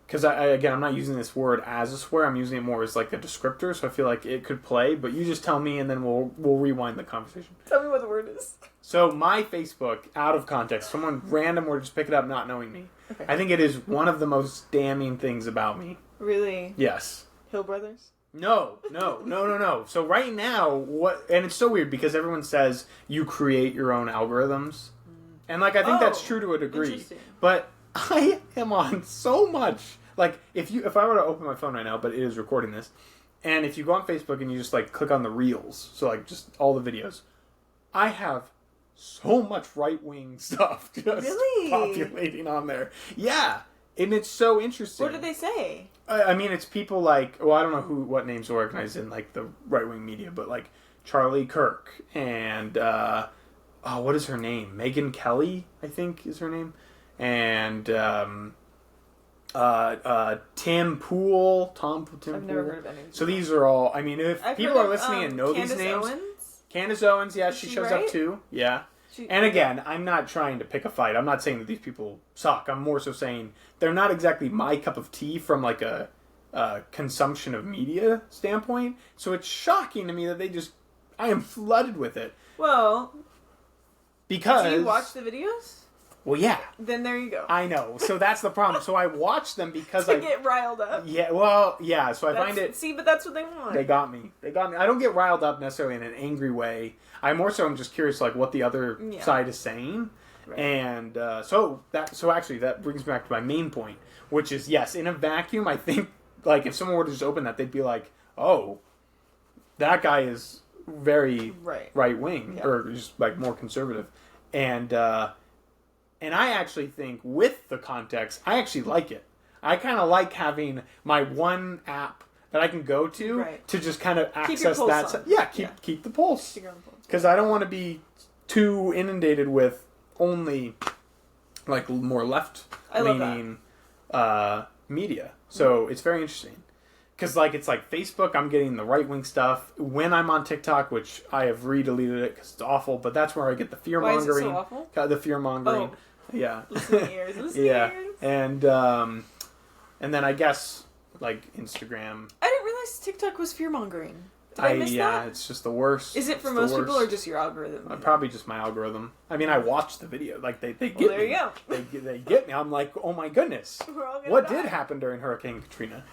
[SPEAKER 1] because I'm not using this word as a swear, I'm using it more as like a descriptor, so I feel like it could play, but you just tell me and then we'll rewind the conversation.
[SPEAKER 2] Tell me what the word is.
[SPEAKER 1] So my Facebook, out of context, someone random would just pick it up not knowing me. Okay. I think it is one of the most damning things about me. Really? Yes.
[SPEAKER 2] Hill Brothers?
[SPEAKER 1] No. So right now, and it's so weird because everyone says you create your own algorithms. And like I think that's true to a degree. But I am on so much. Like if I were to open my phone right now, but it is recording this, and if you go on Facebook and you just like click on the reels, so like just all the videos, I have so much right-wing stuff just populating on there. Yeah. And it's so interesting.
[SPEAKER 2] What did they say?
[SPEAKER 1] I mean, it's people like, well, I don't know what names are organized in like the right-wing media, but like Charlie Kirk and, what is her name? Megyn Kelly, I think is her name. And Tim Pool. I've never heard of any of these. So these are all, I mean, if people are listening and know these names. Candace Owens, yeah, she shows up too. Yeah. And again, I'm not trying to pick a fight. I'm not saying that these people suck. I'm more so saying they're not exactly my cup of tea from like a consumption of media standpoint. So it's shocking to me that I am flooded with it. Well, because...
[SPEAKER 2] Do you watch the videos?
[SPEAKER 1] Well, yeah.
[SPEAKER 2] Then there you go.
[SPEAKER 1] I know. So that's the problem. So I watch them because
[SPEAKER 2] to get riled up.
[SPEAKER 1] Yeah, well, yeah. So I find it...
[SPEAKER 2] See, but that's what they want.
[SPEAKER 1] They got me. I don't get riled up necessarily in an angry way. I'm just curious, like, what the other side is saying. Right. And so actually, that brings me back to my main point, which is, yes, in a vacuum, I think, like, if someone were to just open that, they'd be like, oh, that guy is very right-wing, or just, like, more conservative. And I actually think, with the context, I actually like it. I kind of like having my one app that I can go to just kind of access that. Keep the pulse. Because I don't want to be too inundated with only, like, more left-leaning media. So it's very interesting. Because, like, it's like Facebook, I'm getting the right-wing stuff. When I'm on TikTok, which I have re-deleted it because it's awful, but that's where I get the fear-mongering. Why is it so awful? The fear-mongering. Oh. Yeah. Listening ears. And then I guess, like, Instagram.
[SPEAKER 2] I didn't realize TikTok was fear-mongering. Did I miss that?
[SPEAKER 1] It's just the worst.
[SPEAKER 2] Is it for most people or just your algorithm?
[SPEAKER 1] Probably just my algorithm. I mean, I watch the video. Like, they get me. There you go. They get me. I'm like, oh my goodness. What did happen during Hurricane Katrina?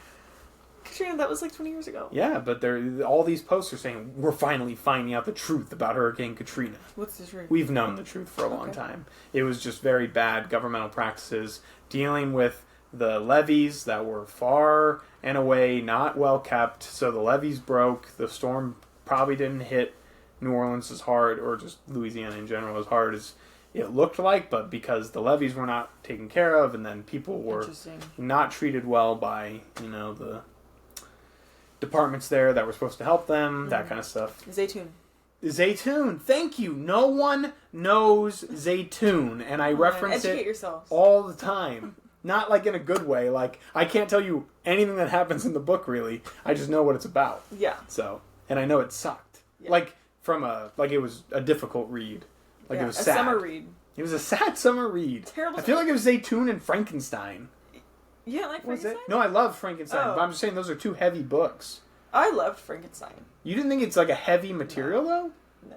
[SPEAKER 2] Katrina, that was like 20 years ago.
[SPEAKER 1] Yeah, but all these posts are saying, we're finally finding out the truth about Hurricane Katrina.
[SPEAKER 2] What's the truth?
[SPEAKER 1] We've known the truth for a long time. It was just very bad governmental practices dealing with the levees that were far and away not well kept. So the levees broke. The storm probably didn't hit New Orleans as hard, or just Louisiana in general, as hard as it looked like, but because the levees were not taken care of, and then people were not treated well by, the departments there that were supposed to help them, that kind of stuff. Zaytoon, thank you. No one knows Zaytoon, and I reference it all the time. Not like in a good way. Like, I can't tell you anything that happens in the book, really. I just know what it's about. Yeah. So, and I know it sucked. Yeah. Like, it was a difficult read. Like, it was sad. A summer read. It was a sad summer read.
[SPEAKER 2] Terrible.
[SPEAKER 1] I feel like it was Zaytoon and Frankenstein.
[SPEAKER 2] You don't like Frankenstein?
[SPEAKER 1] No, I love Frankenstein, but I'm just saying those are two heavy books.
[SPEAKER 2] I loved Frankenstein.
[SPEAKER 1] You didn't think it's like a heavy material though?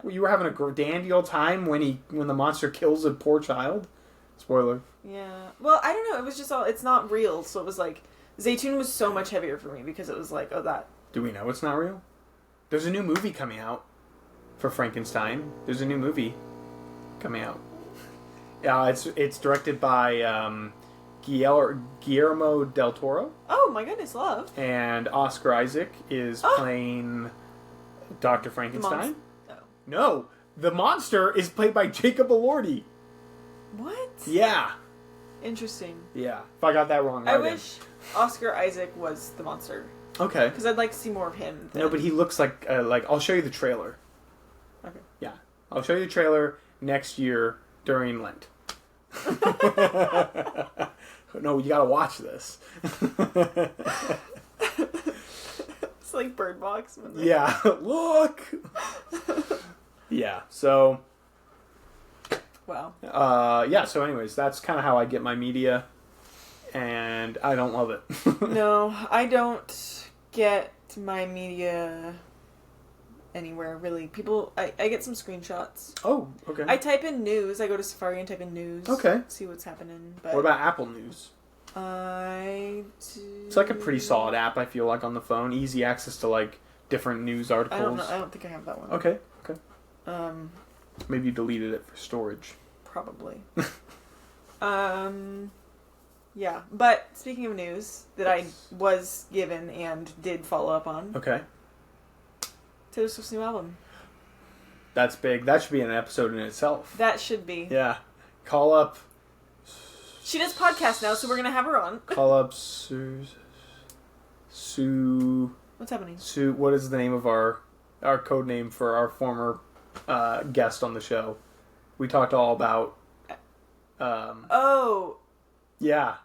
[SPEAKER 1] No. You were having a dandy old time when the monster kills a poor child? Spoiler.
[SPEAKER 2] Yeah. Well, I don't know. It was just all... It's not real, so it was like... Zaytoon was so much heavier for me because it was like, oh, that...
[SPEAKER 1] Do we know it's not real? There's a new movie coming out for Frankenstein. There's a new movie coming out. It's directed by Guillermo del Toro.
[SPEAKER 2] Oh, my goodness, love.
[SPEAKER 1] And Oscar Isaac is playing Dr. Frankenstein. No, the monster is played by Jacob Elordi.
[SPEAKER 2] What?
[SPEAKER 1] Yeah.
[SPEAKER 2] Interesting.
[SPEAKER 1] Yeah. If I got that wrong,
[SPEAKER 2] I wish Oscar Isaac was the monster.
[SPEAKER 1] Okay.
[SPEAKER 2] Because I'd like to see more of him.
[SPEAKER 1] No, but he looks like I'll show you the trailer.
[SPEAKER 2] Okay.
[SPEAKER 1] Yeah. I'll show you the trailer next year during Lent. No, you gotta watch this.
[SPEAKER 2] It's like Bird Box.
[SPEAKER 1] Yeah. Look! Yeah, so...
[SPEAKER 2] Wow.
[SPEAKER 1] Yeah, so anyways, that's kind of how I get my media, and I don't love it.
[SPEAKER 2] No, I don't get my media anywhere, really. I get some screenshots.
[SPEAKER 1] Oh, okay.
[SPEAKER 2] I type in news. I go to Safari and type in news.
[SPEAKER 1] Okay.
[SPEAKER 2] See what's happening. But
[SPEAKER 1] what about Apple News?
[SPEAKER 2] It's
[SPEAKER 1] like a pretty solid app, I feel like, on the phone. Easy access to, like, different news articles.
[SPEAKER 2] I don't know. I don't think I have that one.
[SPEAKER 1] Okay.
[SPEAKER 2] Maybe
[SPEAKER 1] you deleted it for storage.
[SPEAKER 2] Probably. Yeah. But speaking of news that I was given and did follow up on.
[SPEAKER 1] Okay.
[SPEAKER 2] Taylor Swift's new album.
[SPEAKER 1] That's big. That should be an episode in itself.
[SPEAKER 2] That should be.
[SPEAKER 1] Yeah. Call up.
[SPEAKER 2] She does podcasts now, so we're gonna have her on.
[SPEAKER 1] Call up Sue.
[SPEAKER 2] What's happening?
[SPEAKER 1] Sue. What is the name of our code name for our former guest on the show? We talked all about. Yeah.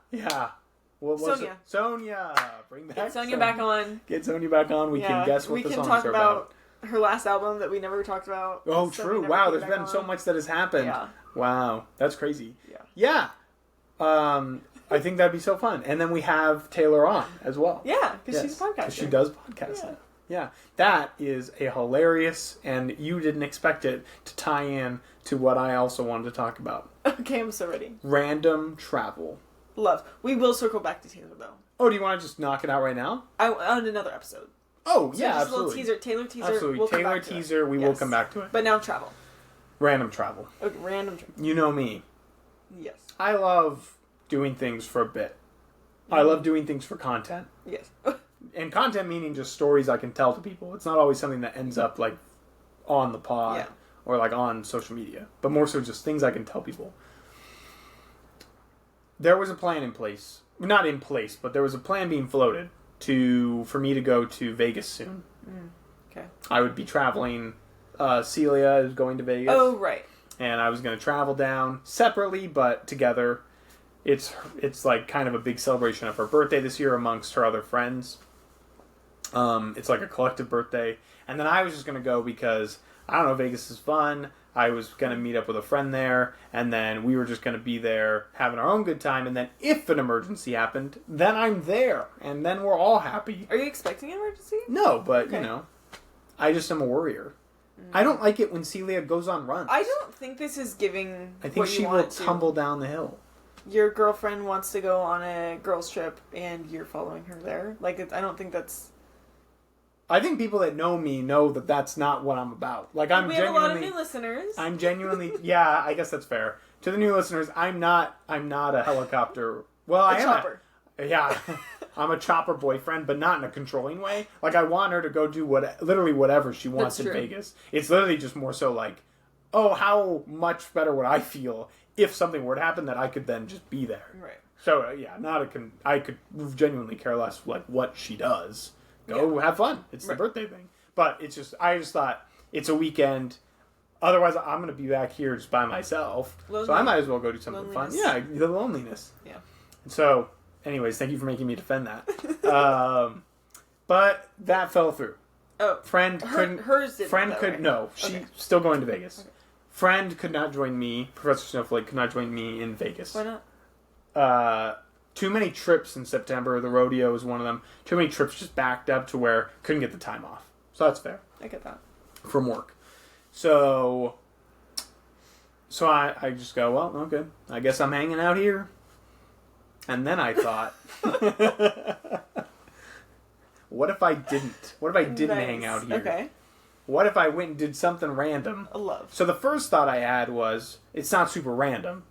[SPEAKER 1] What was
[SPEAKER 2] Sonia.
[SPEAKER 1] It? Sonia. Bring back
[SPEAKER 2] Get Sonia back on.
[SPEAKER 1] Get Sonia back on. We can guess what the songs are about. We can talk about
[SPEAKER 2] her last album that we never talked about.
[SPEAKER 1] Oh, true. Wow, there's been so much that has happened.
[SPEAKER 2] Yeah.
[SPEAKER 1] Wow, that's crazy.
[SPEAKER 2] Yeah.
[SPEAKER 1] I think that'd be so fun. And then we have Taylor on as well.
[SPEAKER 2] Yeah, because she's a podcaster.
[SPEAKER 1] She does podcasts. Yeah. That is a hilarious, and you didn't expect it to tie in to what I also wanted to talk about.
[SPEAKER 2] Okay, I'm so ready.
[SPEAKER 1] Random travel.
[SPEAKER 2] Love. We will circle back to Taylor, though.
[SPEAKER 1] Oh, do you want to just knock it out right now?
[SPEAKER 2] On another episode.
[SPEAKER 1] Oh,
[SPEAKER 2] so
[SPEAKER 1] yeah,
[SPEAKER 2] just
[SPEAKER 1] absolutely.
[SPEAKER 2] A little teaser. Taylor teaser.
[SPEAKER 1] Absolutely.
[SPEAKER 2] We'll
[SPEAKER 1] Taylor teaser. We will come back to it.
[SPEAKER 2] But now travel.
[SPEAKER 1] Random travel.
[SPEAKER 2] Okay, random travel.
[SPEAKER 1] You know me.
[SPEAKER 2] Yes.
[SPEAKER 1] I love doing things for a bit. I love doing things for content.
[SPEAKER 2] Yes.
[SPEAKER 1] And content meaning just stories I can tell to people. It's not always something that ends up like on the pod or like on social media, but more so just things I can tell people. There was a plan in place. Not in place, but there was a plan being floated for me to go to Vegas soon.
[SPEAKER 2] Okay.
[SPEAKER 1] I would be traveling. Celia is going to Vegas.
[SPEAKER 2] Oh, right.
[SPEAKER 1] And I was going to travel down separately, but together. It's like kind of a big celebration of her birthday this year amongst her other friends. It's like a collective birthday. And then I was just going to go because, I don't know, Vegas is fun. I was going to meet up with a friend there. And then we were just going to be there having our own good time. And then if an emergency happened, then I'm there. And then we're all happy.
[SPEAKER 2] Are you expecting an emergency?
[SPEAKER 1] No, but, I just am a worrier. I don't like it when Celia goes on runs.
[SPEAKER 2] I don't think this is giving
[SPEAKER 1] I think she will tumble down the hill.
[SPEAKER 2] Your girlfriend wants to go on a girls' trip, and you're following her there. Like, I don't think that's...
[SPEAKER 1] I think people that know me know that that's not what I'm about. Like,
[SPEAKER 2] we have a lot of new listeners.
[SPEAKER 1] I'm genuinely... Yeah, I guess that's fair. To the new listeners, I'm not a helicopter... Well, I am
[SPEAKER 2] chopper.
[SPEAKER 1] Yeah. I'm a chopper boyfriend, but not in a controlling way. Like, I want her to go do literally whatever she wants in Vegas. It's literally just more so like, oh, how much better would I feel if something were to happen that I could then just be there.
[SPEAKER 2] Right.
[SPEAKER 1] So, I could genuinely care less, like, what she does. Go have fun. It's the birthday thing. But it's just, I just thought, it's a weekend. Otherwise, I'm going to be back here just by myself. So I might as well go do something fun. Yeah, the loneliness.
[SPEAKER 2] Yeah.
[SPEAKER 1] And so, anyways, thank you for making me defend that. But that fell through.
[SPEAKER 2] Oh.
[SPEAKER 1] Friend couldn't.
[SPEAKER 2] Hers didn't.
[SPEAKER 1] Friend
[SPEAKER 2] though,
[SPEAKER 1] could
[SPEAKER 2] right?
[SPEAKER 1] no. She's still going to Vegas.
[SPEAKER 2] Okay.
[SPEAKER 1] Friend could not join me. Professor Snowflake could not join me in Vegas.
[SPEAKER 2] Why not?
[SPEAKER 1] Too many trips in September. The rodeo was one of them. Too many trips just backed up to where couldn't get the time off. So that's fair.
[SPEAKER 2] I get that.
[SPEAKER 1] From work. So I just go, well, okay. I guess I'm hanging out here. And then I thought, what if I didn't? What if I didn't hang out here?
[SPEAKER 2] Okay.
[SPEAKER 1] What if I went and did something random?
[SPEAKER 2] I love.
[SPEAKER 1] So the first thought I had was, it's not super random,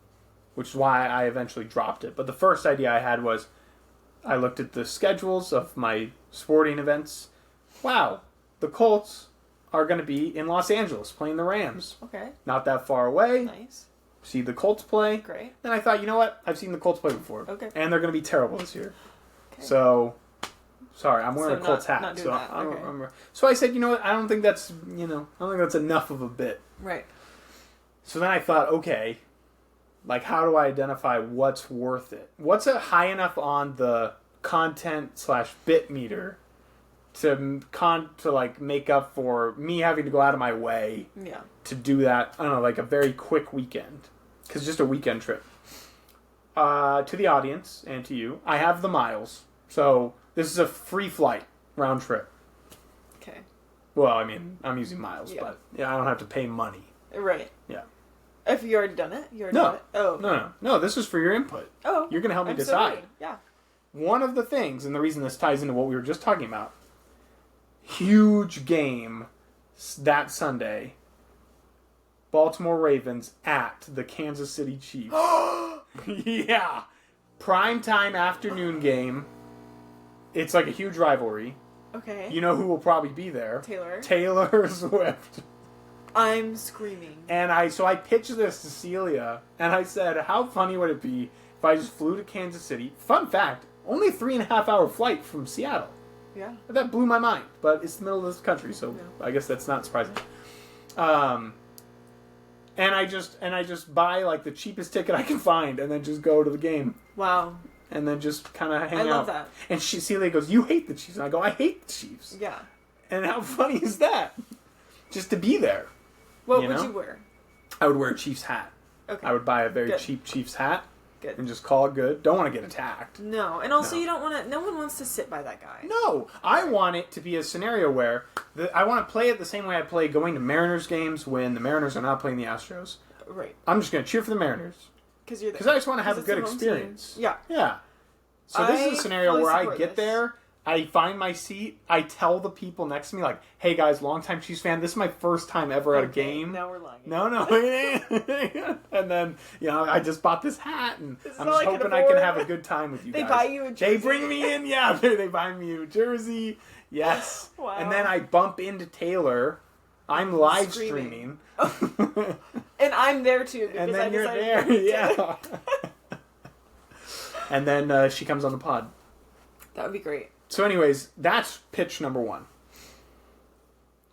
[SPEAKER 1] which is why I eventually dropped it. But the first idea I had was, I looked at the schedules of my sporting events. Wow, the Colts are going to be in Los Angeles playing the Rams.
[SPEAKER 2] Okay.
[SPEAKER 1] Not that far away.
[SPEAKER 2] Nice.
[SPEAKER 1] See the Colts play.
[SPEAKER 2] Great.
[SPEAKER 1] Then I thought, you know what? I've seen the Colts play before.
[SPEAKER 2] Okay.
[SPEAKER 1] And they're going to be terrible this year.
[SPEAKER 2] Okay.
[SPEAKER 1] So... Sorry, I'm wearing a Colts hat.
[SPEAKER 2] Not doing
[SPEAKER 1] so
[SPEAKER 2] that.
[SPEAKER 1] So I said, you know what? I don't think that's enough of a bit.
[SPEAKER 2] Right.
[SPEAKER 1] So then I thought, okay, like how do I identify what's worth it? What's high enough on the content/bit meter to like make up for me having to go out of my way to do that? I don't know, like a very quick weekend, because just a weekend trip. To the audience and to you, I have the miles, so. This is a free flight, round trip.
[SPEAKER 2] Okay.
[SPEAKER 1] Well, I mean, I'm using miles, but I don't have to pay money.
[SPEAKER 2] Right.
[SPEAKER 1] Yeah.
[SPEAKER 2] Have you already done it? Done it? Oh.
[SPEAKER 1] No, this is for your input.
[SPEAKER 2] Oh.
[SPEAKER 1] You're going to help me decide.
[SPEAKER 2] So yeah.
[SPEAKER 1] One of the things, and the reason this ties into what we were just talking about, huge game that Sunday, Baltimore Ravens at the Kansas City Chiefs. Yeah. Primetime afternoon game. It's like a huge rivalry.
[SPEAKER 2] Okay.
[SPEAKER 1] You know who will probably be there? Taylor Swift.
[SPEAKER 2] I'm screaming.
[SPEAKER 1] And I pitched this to Celia, and I said, how funny would it be if I just flew to Kansas City? Fun fact, only a 3.5-hour flight from Seattle.
[SPEAKER 2] Yeah.
[SPEAKER 1] That blew my mind, but it's the middle of this country, so I guess that's not surprising. And I just buy like the cheapest ticket I can find, and then just go to the game.
[SPEAKER 2] Wow.
[SPEAKER 1] And then just kind of hang out.
[SPEAKER 2] I love that.
[SPEAKER 1] And Celia goes, you hate the Chiefs. And I go, I hate the Chiefs.
[SPEAKER 2] Yeah.
[SPEAKER 1] And how funny is that? Just to be there.
[SPEAKER 2] What would you wear?
[SPEAKER 1] I would wear a Chiefs hat.
[SPEAKER 2] Okay.
[SPEAKER 1] I would buy a very cheap Chiefs hat.
[SPEAKER 2] Good.
[SPEAKER 1] And just call it good. Don't want to get attacked.
[SPEAKER 2] No. And also you don't want to... No one wants to sit by that guy.
[SPEAKER 1] No. I want it to be a scenario where... I want to play it the same way I play going to Mariners games when the Mariners are not playing the Astros.
[SPEAKER 2] Right.
[SPEAKER 1] I'm just going to cheer for the Mariners.
[SPEAKER 2] Because you're there.
[SPEAKER 1] Because I just want to have a good experience.
[SPEAKER 2] Yeah.
[SPEAKER 1] Yeah. So this is a scenario where I get there, I find my seat, I tell the people next to me, like, hey guys, longtime Chiefs fan, this is my first time ever at a game.
[SPEAKER 2] Now we're lying.
[SPEAKER 1] No. And then, I just bought this hat, and I'm just hoping I can have a good time with you guys.
[SPEAKER 2] They buy you a jersey.
[SPEAKER 1] They bring me in, they buy me a jersey. Yes.
[SPEAKER 2] Wow.
[SPEAKER 1] And then I bump into Taylor. I'm live streaming.
[SPEAKER 2] And I'm there too.
[SPEAKER 1] And then you're there, yeah. And then she comes on the pod.
[SPEAKER 2] That would be great.
[SPEAKER 1] So anyways, that's pitch number one.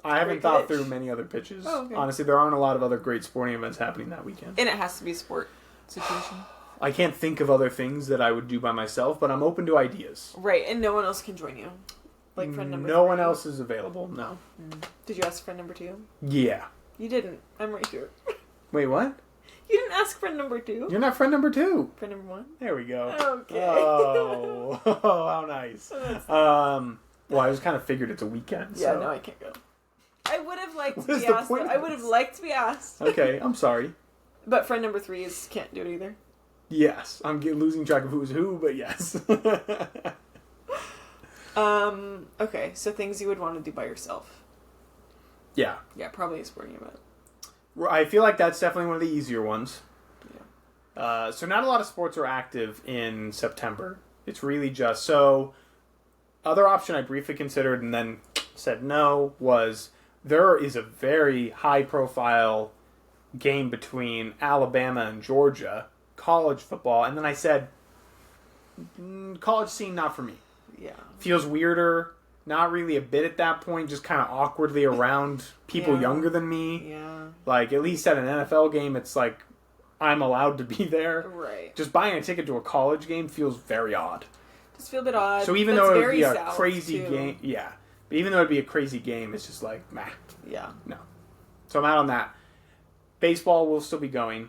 [SPEAKER 1] I haven't thought through many other pitches.
[SPEAKER 2] Oh, okay.
[SPEAKER 1] Honestly, there aren't a lot of other great sporting events happening that weekend.
[SPEAKER 2] And it has to be a sport situation.
[SPEAKER 1] I can't think of other things that I would do by myself, but I'm open to ideas.
[SPEAKER 2] Right, and no one else can join you. Like friend number 3.
[SPEAKER 1] No one else is available, no.
[SPEAKER 2] Did you ask friend number 2?
[SPEAKER 1] Yeah.
[SPEAKER 2] You didn't. I'm right here.
[SPEAKER 1] Wait, what?
[SPEAKER 2] You didn't ask friend number 2.
[SPEAKER 1] You're not friend number 2.
[SPEAKER 2] Friend number 1.
[SPEAKER 1] There we go.
[SPEAKER 2] Okay.
[SPEAKER 1] Oh, how nice. Well, I just kind of figured it's a weekend.
[SPEAKER 2] Yeah,
[SPEAKER 1] so.
[SPEAKER 2] no, I can't go. I would have liked to be asked. I would have liked to be asked.
[SPEAKER 1] Okay, I'm sorry.
[SPEAKER 2] But friend number 3 can't do it either.
[SPEAKER 1] Yes, I'm losing track of who's who, but yes.
[SPEAKER 2] Okay, so things you would want to do by yourself.
[SPEAKER 1] Yeah.
[SPEAKER 2] Yeah, probably a sporting event.
[SPEAKER 1] I feel like that's definitely one of the easier ones.
[SPEAKER 2] Yeah.
[SPEAKER 1] So not a lot of sports are active in September. It's really just... So, other option I briefly considered and then said no was there is a very high-profile game between Alabama and Georgia, college football, and then I said, college scene, not for me.
[SPEAKER 2] Yeah.
[SPEAKER 1] Feels weirder. Not really a bit at that point, just kind of awkwardly around people younger than me.
[SPEAKER 2] Yeah.
[SPEAKER 1] Like, at least at an NFL game, it's like, I'm allowed to be there.
[SPEAKER 2] Right.
[SPEAKER 1] Just buying a ticket to a college game feels very odd.
[SPEAKER 2] Just feel a bit odd.
[SPEAKER 1] So even though it would be a crazy game, but even though it'd be a crazy game, it's just like, meh.
[SPEAKER 2] Yeah.
[SPEAKER 1] No. So I'm out on that. baseball will still be going.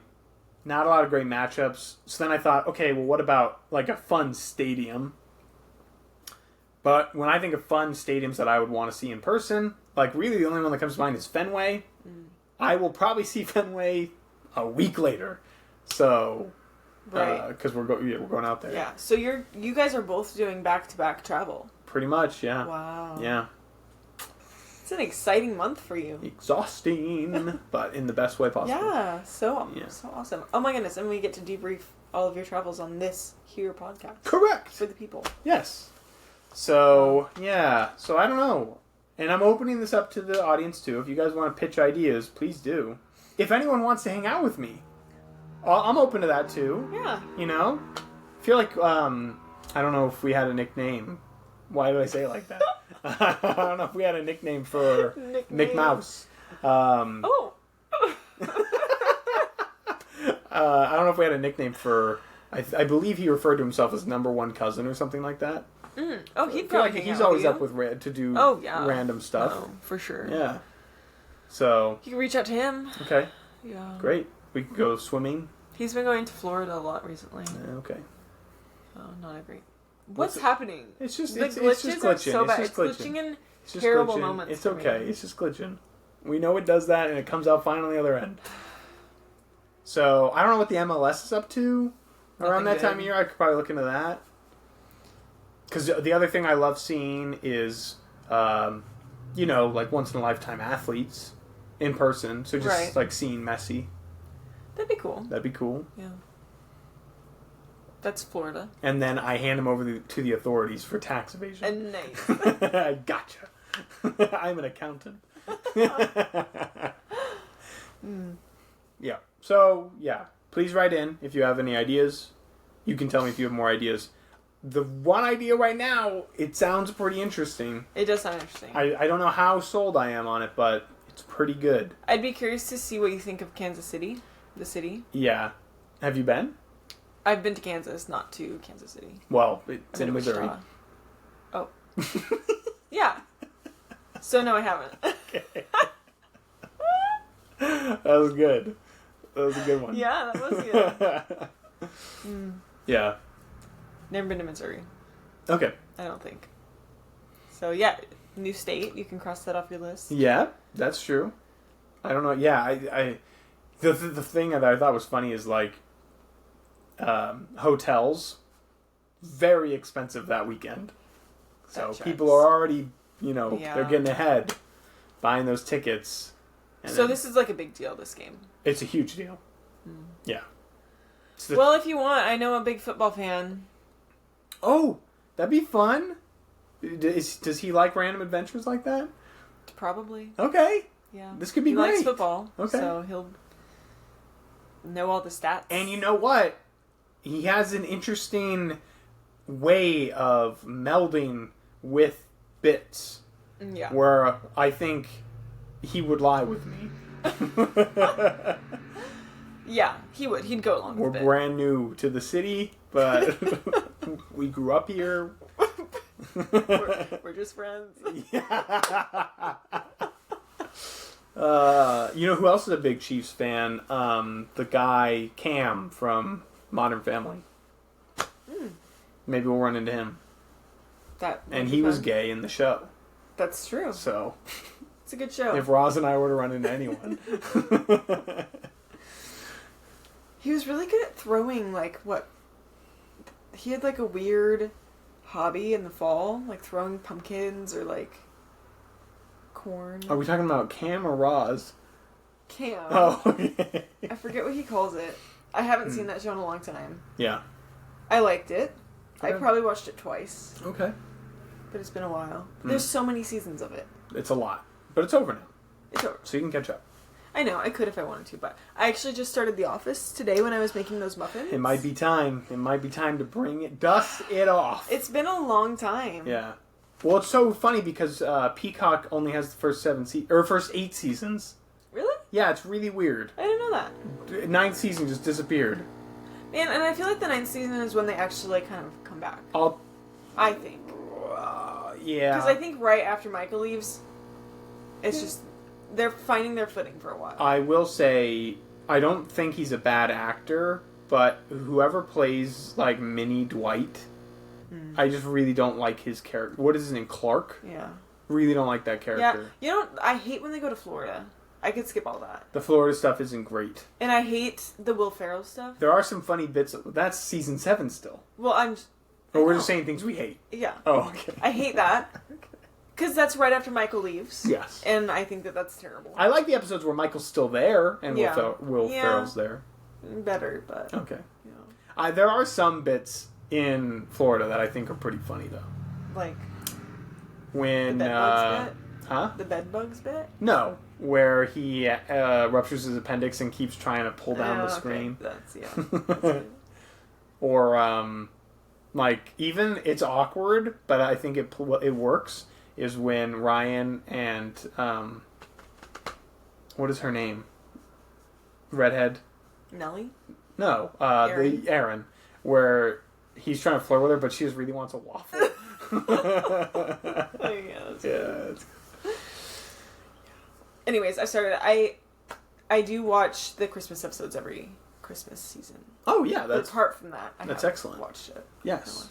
[SPEAKER 1] Not a lot of great matchups. So then I thought, okay, well, what about like a fun stadium? But when I think of fun stadiums that I would want to see in person, like really the only one that comes to mind is Fenway. I will probably see Fenway a week later. So,
[SPEAKER 2] right,
[SPEAKER 1] because we're going out there.
[SPEAKER 2] Yeah. So you guys are both doing back-to-back travel.
[SPEAKER 1] Pretty much, yeah.
[SPEAKER 2] Wow.
[SPEAKER 1] Yeah.
[SPEAKER 2] It's an exciting month for you.
[SPEAKER 1] Exhausting, but in the best way possible.
[SPEAKER 2] Yeah. So awesome. Oh my goodness! And we get to debrief all of your travels on this here podcast.
[SPEAKER 1] Correct.
[SPEAKER 2] For the people.
[SPEAKER 1] Yes. So, yeah. So, I don't know. And I'm opening this up to the audience, too. If you guys want to pitch ideas, please do. If anyone wants to hang out with me, I'm open to that, too.
[SPEAKER 2] Yeah.
[SPEAKER 1] You know? I feel like, I don't know if we had a nickname. Why did I say it like that? I don't know if we had a nickname for Mick Mouse. I don't know if we had a nickname for... I believe he referred to himself as number one cousin or something like that.
[SPEAKER 2] Oh, he'd
[SPEAKER 1] I feel like he's always up with to do random stuff.
[SPEAKER 2] Oh, for sure.
[SPEAKER 1] Yeah. So
[SPEAKER 2] you can reach out to him.
[SPEAKER 1] Okay.
[SPEAKER 2] Yeah.
[SPEAKER 1] Great. We can go swimming.
[SPEAKER 2] He's been going to Florida a lot recently.
[SPEAKER 1] Okay.
[SPEAKER 2] Oh, not agree. What's happening?
[SPEAKER 1] It's just
[SPEAKER 2] the
[SPEAKER 1] it's just glitching.
[SPEAKER 2] So bad.
[SPEAKER 1] It's just
[SPEAKER 2] glitching in
[SPEAKER 1] it's just
[SPEAKER 2] terrible
[SPEAKER 1] glitching.
[SPEAKER 2] moments.
[SPEAKER 1] It's okay. It's just glitching. We know it does that, and it comes out fine on the other end. So I don't know what the MLS is up to around that time of year. I could probably look into that. Because the other thing I love seeing is, like once-in-a-lifetime athletes in person. So just, like, seeing Messi.
[SPEAKER 2] That'd be cool.
[SPEAKER 1] That'd be cool.
[SPEAKER 2] Yeah. That's Florida.
[SPEAKER 1] And then I hand him over to the authorities for tax evasion.
[SPEAKER 2] And nice.
[SPEAKER 1] I gotcha. I'm an accountant. Yeah. So, yeah. Please write in if you have any ideas. You can tell me if you have more ideas. The one idea right now, it sounds pretty interesting.
[SPEAKER 2] It does sound interesting.
[SPEAKER 1] I don't know how sold I am on it, but it's pretty good.
[SPEAKER 2] I'd be curious to see what you think of Kansas City, the city.
[SPEAKER 1] Yeah. Have you been?
[SPEAKER 2] I've been to Kansas, not to Kansas City.
[SPEAKER 1] Well, it's in Missouri.
[SPEAKER 2] Wichita. Oh. Yeah. So, no, I haven't.
[SPEAKER 1] Okay. That was good. That was a good one.
[SPEAKER 2] Yeah, that was good.
[SPEAKER 1] Yeah.
[SPEAKER 2] Never been to Missouri.
[SPEAKER 1] Okay.
[SPEAKER 2] I don't think. So, yeah, new state. You can cross that off your list.
[SPEAKER 1] Yeah, that's true. I don't know. Yeah, the thing that I thought was funny is, like, hotels, very expensive that weekend. So people are already, they're getting ahead, buying those tickets.
[SPEAKER 2] So this is like a big deal, this game.
[SPEAKER 1] It's a huge deal. Yeah.
[SPEAKER 2] Well, if you want, I know a big football fan.
[SPEAKER 1] Oh, that'd be fun. Does he like random adventures like that?
[SPEAKER 2] Probably.
[SPEAKER 1] Okay.
[SPEAKER 2] Yeah.
[SPEAKER 1] This could be
[SPEAKER 2] great. He
[SPEAKER 1] great.
[SPEAKER 2] likes football.
[SPEAKER 1] Okay.
[SPEAKER 2] So he'll know all the stats.
[SPEAKER 1] And you know what? He has an interesting way of melding with bits.
[SPEAKER 2] Yeah.
[SPEAKER 1] Where I think he would lie with me.
[SPEAKER 2] Yeah, he would. He'd go along with it.
[SPEAKER 1] We're brand new to the city, but we grew up here.
[SPEAKER 2] We're just friends.
[SPEAKER 1] Yeah. You know who else is a big Chiefs fan? The guy Cam from Modern Family. Maybe we'll run into him. And he was gay in the show.
[SPEAKER 2] That's true.
[SPEAKER 1] So
[SPEAKER 2] it's a good show.
[SPEAKER 1] If Roz and I were to run into anyone.
[SPEAKER 2] He was really good at throwing, he had, a weird hobby in the fall, throwing pumpkins or, corn.
[SPEAKER 1] Are we talking about Cam or Roz?
[SPEAKER 2] Cam.
[SPEAKER 1] Oh, okay.
[SPEAKER 2] I forget what he calls it. I haven't seen that show in a long time.
[SPEAKER 1] Yeah.
[SPEAKER 2] I liked it.
[SPEAKER 1] Okay.
[SPEAKER 2] I probably watched it twice.
[SPEAKER 1] Okay.
[SPEAKER 2] But it's been a while. There's so many seasons of it.
[SPEAKER 1] It's a lot. But it's over now.
[SPEAKER 2] It's over.
[SPEAKER 1] So you can catch up.
[SPEAKER 2] I know, I could if I wanted to, but I actually just started The Office today when I was making those muffins.
[SPEAKER 1] It might be time. It might be time to dust it off.
[SPEAKER 2] It's been a long time.
[SPEAKER 1] Yeah. Well, it's so funny because Peacock only has the first 8 seasons.
[SPEAKER 2] Really?
[SPEAKER 1] Yeah, it's really weird.
[SPEAKER 2] I didn't know that.
[SPEAKER 1] 9th season just disappeared.
[SPEAKER 2] Man, and I feel like the 9th season is when they actually kind of come back. I think.
[SPEAKER 1] Yeah.
[SPEAKER 2] Because I think right after Michael leaves, it's just they're finding their footing for a while.
[SPEAKER 1] I will say, I don't think he's a bad actor, but whoever plays, like, mini Dwight, I just really don't like his character. What is his name? Clark?
[SPEAKER 2] Yeah.
[SPEAKER 1] Really don't like that character.
[SPEAKER 2] Yeah. I hate when they go to Florida. I could skip all that.
[SPEAKER 1] The Florida stuff isn't great.
[SPEAKER 2] And I hate the Will Ferrell stuff.
[SPEAKER 1] There are some funny bits. That's season 7 still.
[SPEAKER 2] Well,
[SPEAKER 1] Or we're just saying things we hate.
[SPEAKER 2] Yeah.
[SPEAKER 1] Oh, okay.
[SPEAKER 2] I hate that. Because that's right after Michael leaves.
[SPEAKER 1] Yes.
[SPEAKER 2] And I think that's terrible.
[SPEAKER 1] I like the episodes where Michael's still there and Will Ferrell's there.
[SPEAKER 2] Better, but...
[SPEAKER 1] Okay. Yeah. There are some bits in Florida that I think are pretty funny, though.
[SPEAKER 2] Like...
[SPEAKER 1] When...
[SPEAKER 2] The bedbugs bit?
[SPEAKER 1] Huh?
[SPEAKER 2] The bedbugs bit?
[SPEAKER 1] No. Where he ruptures his appendix and keeps trying to pull down the screen.
[SPEAKER 2] That's good.
[SPEAKER 1] Or, like, even... It's awkward, but I think it works, is when Ryan and... what is her name? Redhead?
[SPEAKER 2] Nellie?
[SPEAKER 1] No. Aaron. Where he's trying to flirt with her, but she just really wants a waffle. That's
[SPEAKER 2] Anyways, I do watch the Christmas episodes every Christmas season.
[SPEAKER 1] Oh yeah,
[SPEAKER 2] apart from that,
[SPEAKER 1] that's excellent.
[SPEAKER 2] Watched it.
[SPEAKER 1] Yes.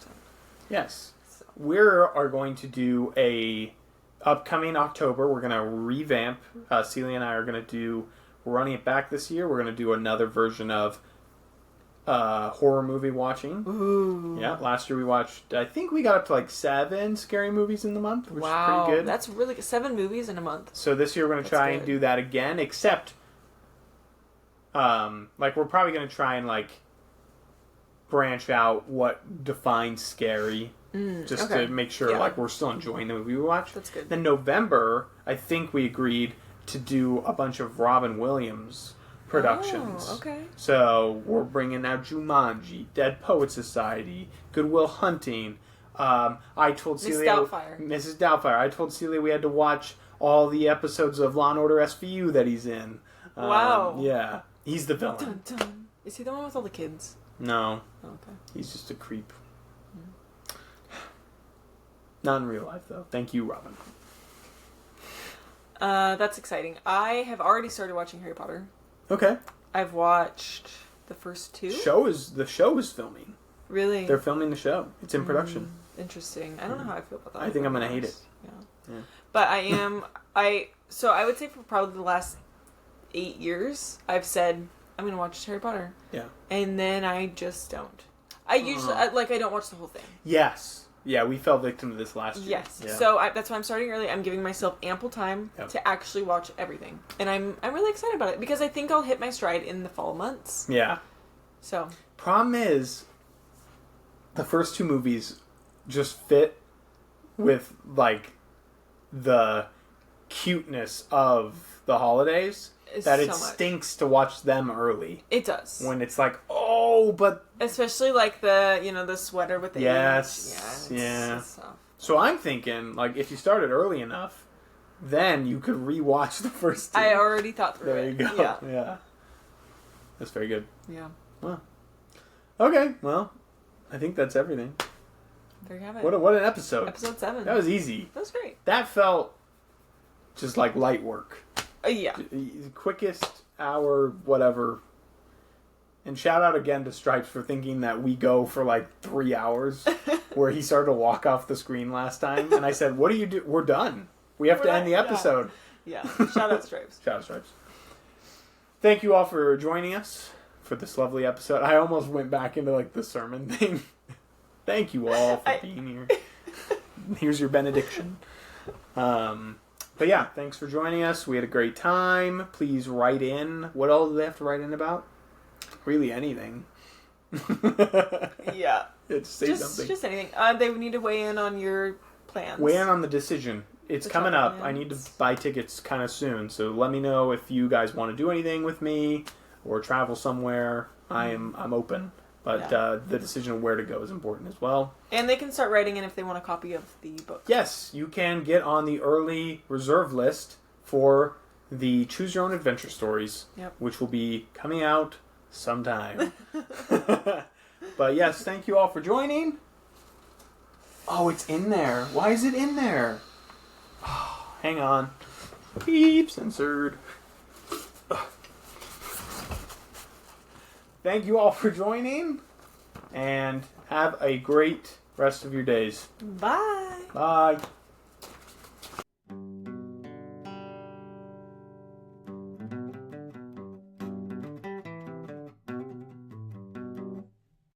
[SPEAKER 1] Yes. So. We are going to do a upcoming October. We're going to revamp. Celia and I are going to do. We're running it back this year. We're going to do another version of horror movie watching.
[SPEAKER 2] Ooh.
[SPEAKER 1] Yeah, last year we watched, I think we got up to like 7 scary movies in the month, which is pretty good.
[SPEAKER 2] That's really good. 7 movies in a month.
[SPEAKER 1] So this year we're going to try and do that again, except, like, we're probably going to try and, like, branch out what defines scary, just to make sure, like, we're still enjoying the movie we watch.
[SPEAKER 2] That's good.
[SPEAKER 1] Then November, I think we agreed to do a bunch of Robin Williams productions.
[SPEAKER 2] Oh, okay.
[SPEAKER 1] So we're bringing out Jumanji, Dead Poet Society, Good Will Hunting. I told Celia, Mrs. Doubtfire. I told Celia we had to watch all the episodes of Law and Order SVU that he's in.
[SPEAKER 2] Wow.
[SPEAKER 1] Yeah, he's the villain.
[SPEAKER 2] Dun, dun. Is he the one with all the kids?
[SPEAKER 1] No.
[SPEAKER 2] Oh, okay.
[SPEAKER 1] He's just a creep. Not in real life though. Thank you, Robin.
[SPEAKER 2] That's exciting. I have already started watching Harry Potter.
[SPEAKER 1] Okay.
[SPEAKER 2] I've watched the first 2.
[SPEAKER 1] The show is filming.
[SPEAKER 2] Really?
[SPEAKER 1] They're filming the show. It's in production.
[SPEAKER 2] Interesting. I don't know how I feel about that.
[SPEAKER 1] I think I'm going to hate it.
[SPEAKER 2] Yeah. But so I would say for probably the last 8 years, I've said, I'm going to watch Harry Potter.
[SPEAKER 1] Yeah.
[SPEAKER 2] And then I just don't. I usually, I don't watch the whole thing.
[SPEAKER 1] Yes. Yeah, we fell victim to this last year.
[SPEAKER 2] Yes.
[SPEAKER 1] Yeah.
[SPEAKER 2] So that's why I'm starting early. I'm giving myself ample time to actually watch everything. And I'm really excited about it because I think I'll hit my stride in the fall months.
[SPEAKER 1] Yeah.
[SPEAKER 2] So.
[SPEAKER 1] Problem is, the first 2 movies just fit with, like, the cuteness of the holidays. It stinks to watch them early.
[SPEAKER 2] It does.
[SPEAKER 1] When it's like, oh, but...
[SPEAKER 2] Especially like the sweater with the
[SPEAKER 1] Yes. It's so I'm thinking, like, if you started early enough, then you could rewatch the first 2.
[SPEAKER 2] I already thought through it.
[SPEAKER 1] There you go. Yeah. That's very good.
[SPEAKER 2] Yeah.
[SPEAKER 1] Well. Okay, well, I think that's everything.
[SPEAKER 2] There you have it.
[SPEAKER 1] What an episode.
[SPEAKER 2] Episode 7.
[SPEAKER 1] That was easy.
[SPEAKER 2] That was great.
[SPEAKER 1] That felt just like light work.
[SPEAKER 2] Yeah.
[SPEAKER 1] Quickest hour, whatever. And shout out again to Stripes for thinking that we go for like 3 hours, where he started to walk off the screen last time. And I said, what do you do? We're done. We have to end the episode.
[SPEAKER 2] Yeah. Shout out Stripes.
[SPEAKER 1] Shout out Stripes. Thank you all for joining us for this lovely episode. I almost went back into like the sermon thing. Thank you all for being here. Here's your benediction. But yeah, thanks for joining us. We had a great time. Please write in. What all do they have to write in about? Really anything.
[SPEAKER 2] Yeah.
[SPEAKER 1] Say something.
[SPEAKER 2] Just anything. They need to weigh in on your plans.
[SPEAKER 1] Weigh in on the decision. It's coming up. Plans. I need to buy tickets kind of soon. So let me know if you guys want to do anything with me or travel somewhere. I'm open. But the decision of where to go is important as well. And
[SPEAKER 2] they can start writing in if they want a copy of the book.
[SPEAKER 1] Yes, you can get on the early reserve list for the Choose Your Own Adventure stories, which will be coming out sometime. But yes, thank you all for joining. Oh, it's in there. Why is it in there? Oh, hang on. Beep censored. Thank you all for joining, and have a great rest of your days.
[SPEAKER 2] Bye.
[SPEAKER 1] Bye.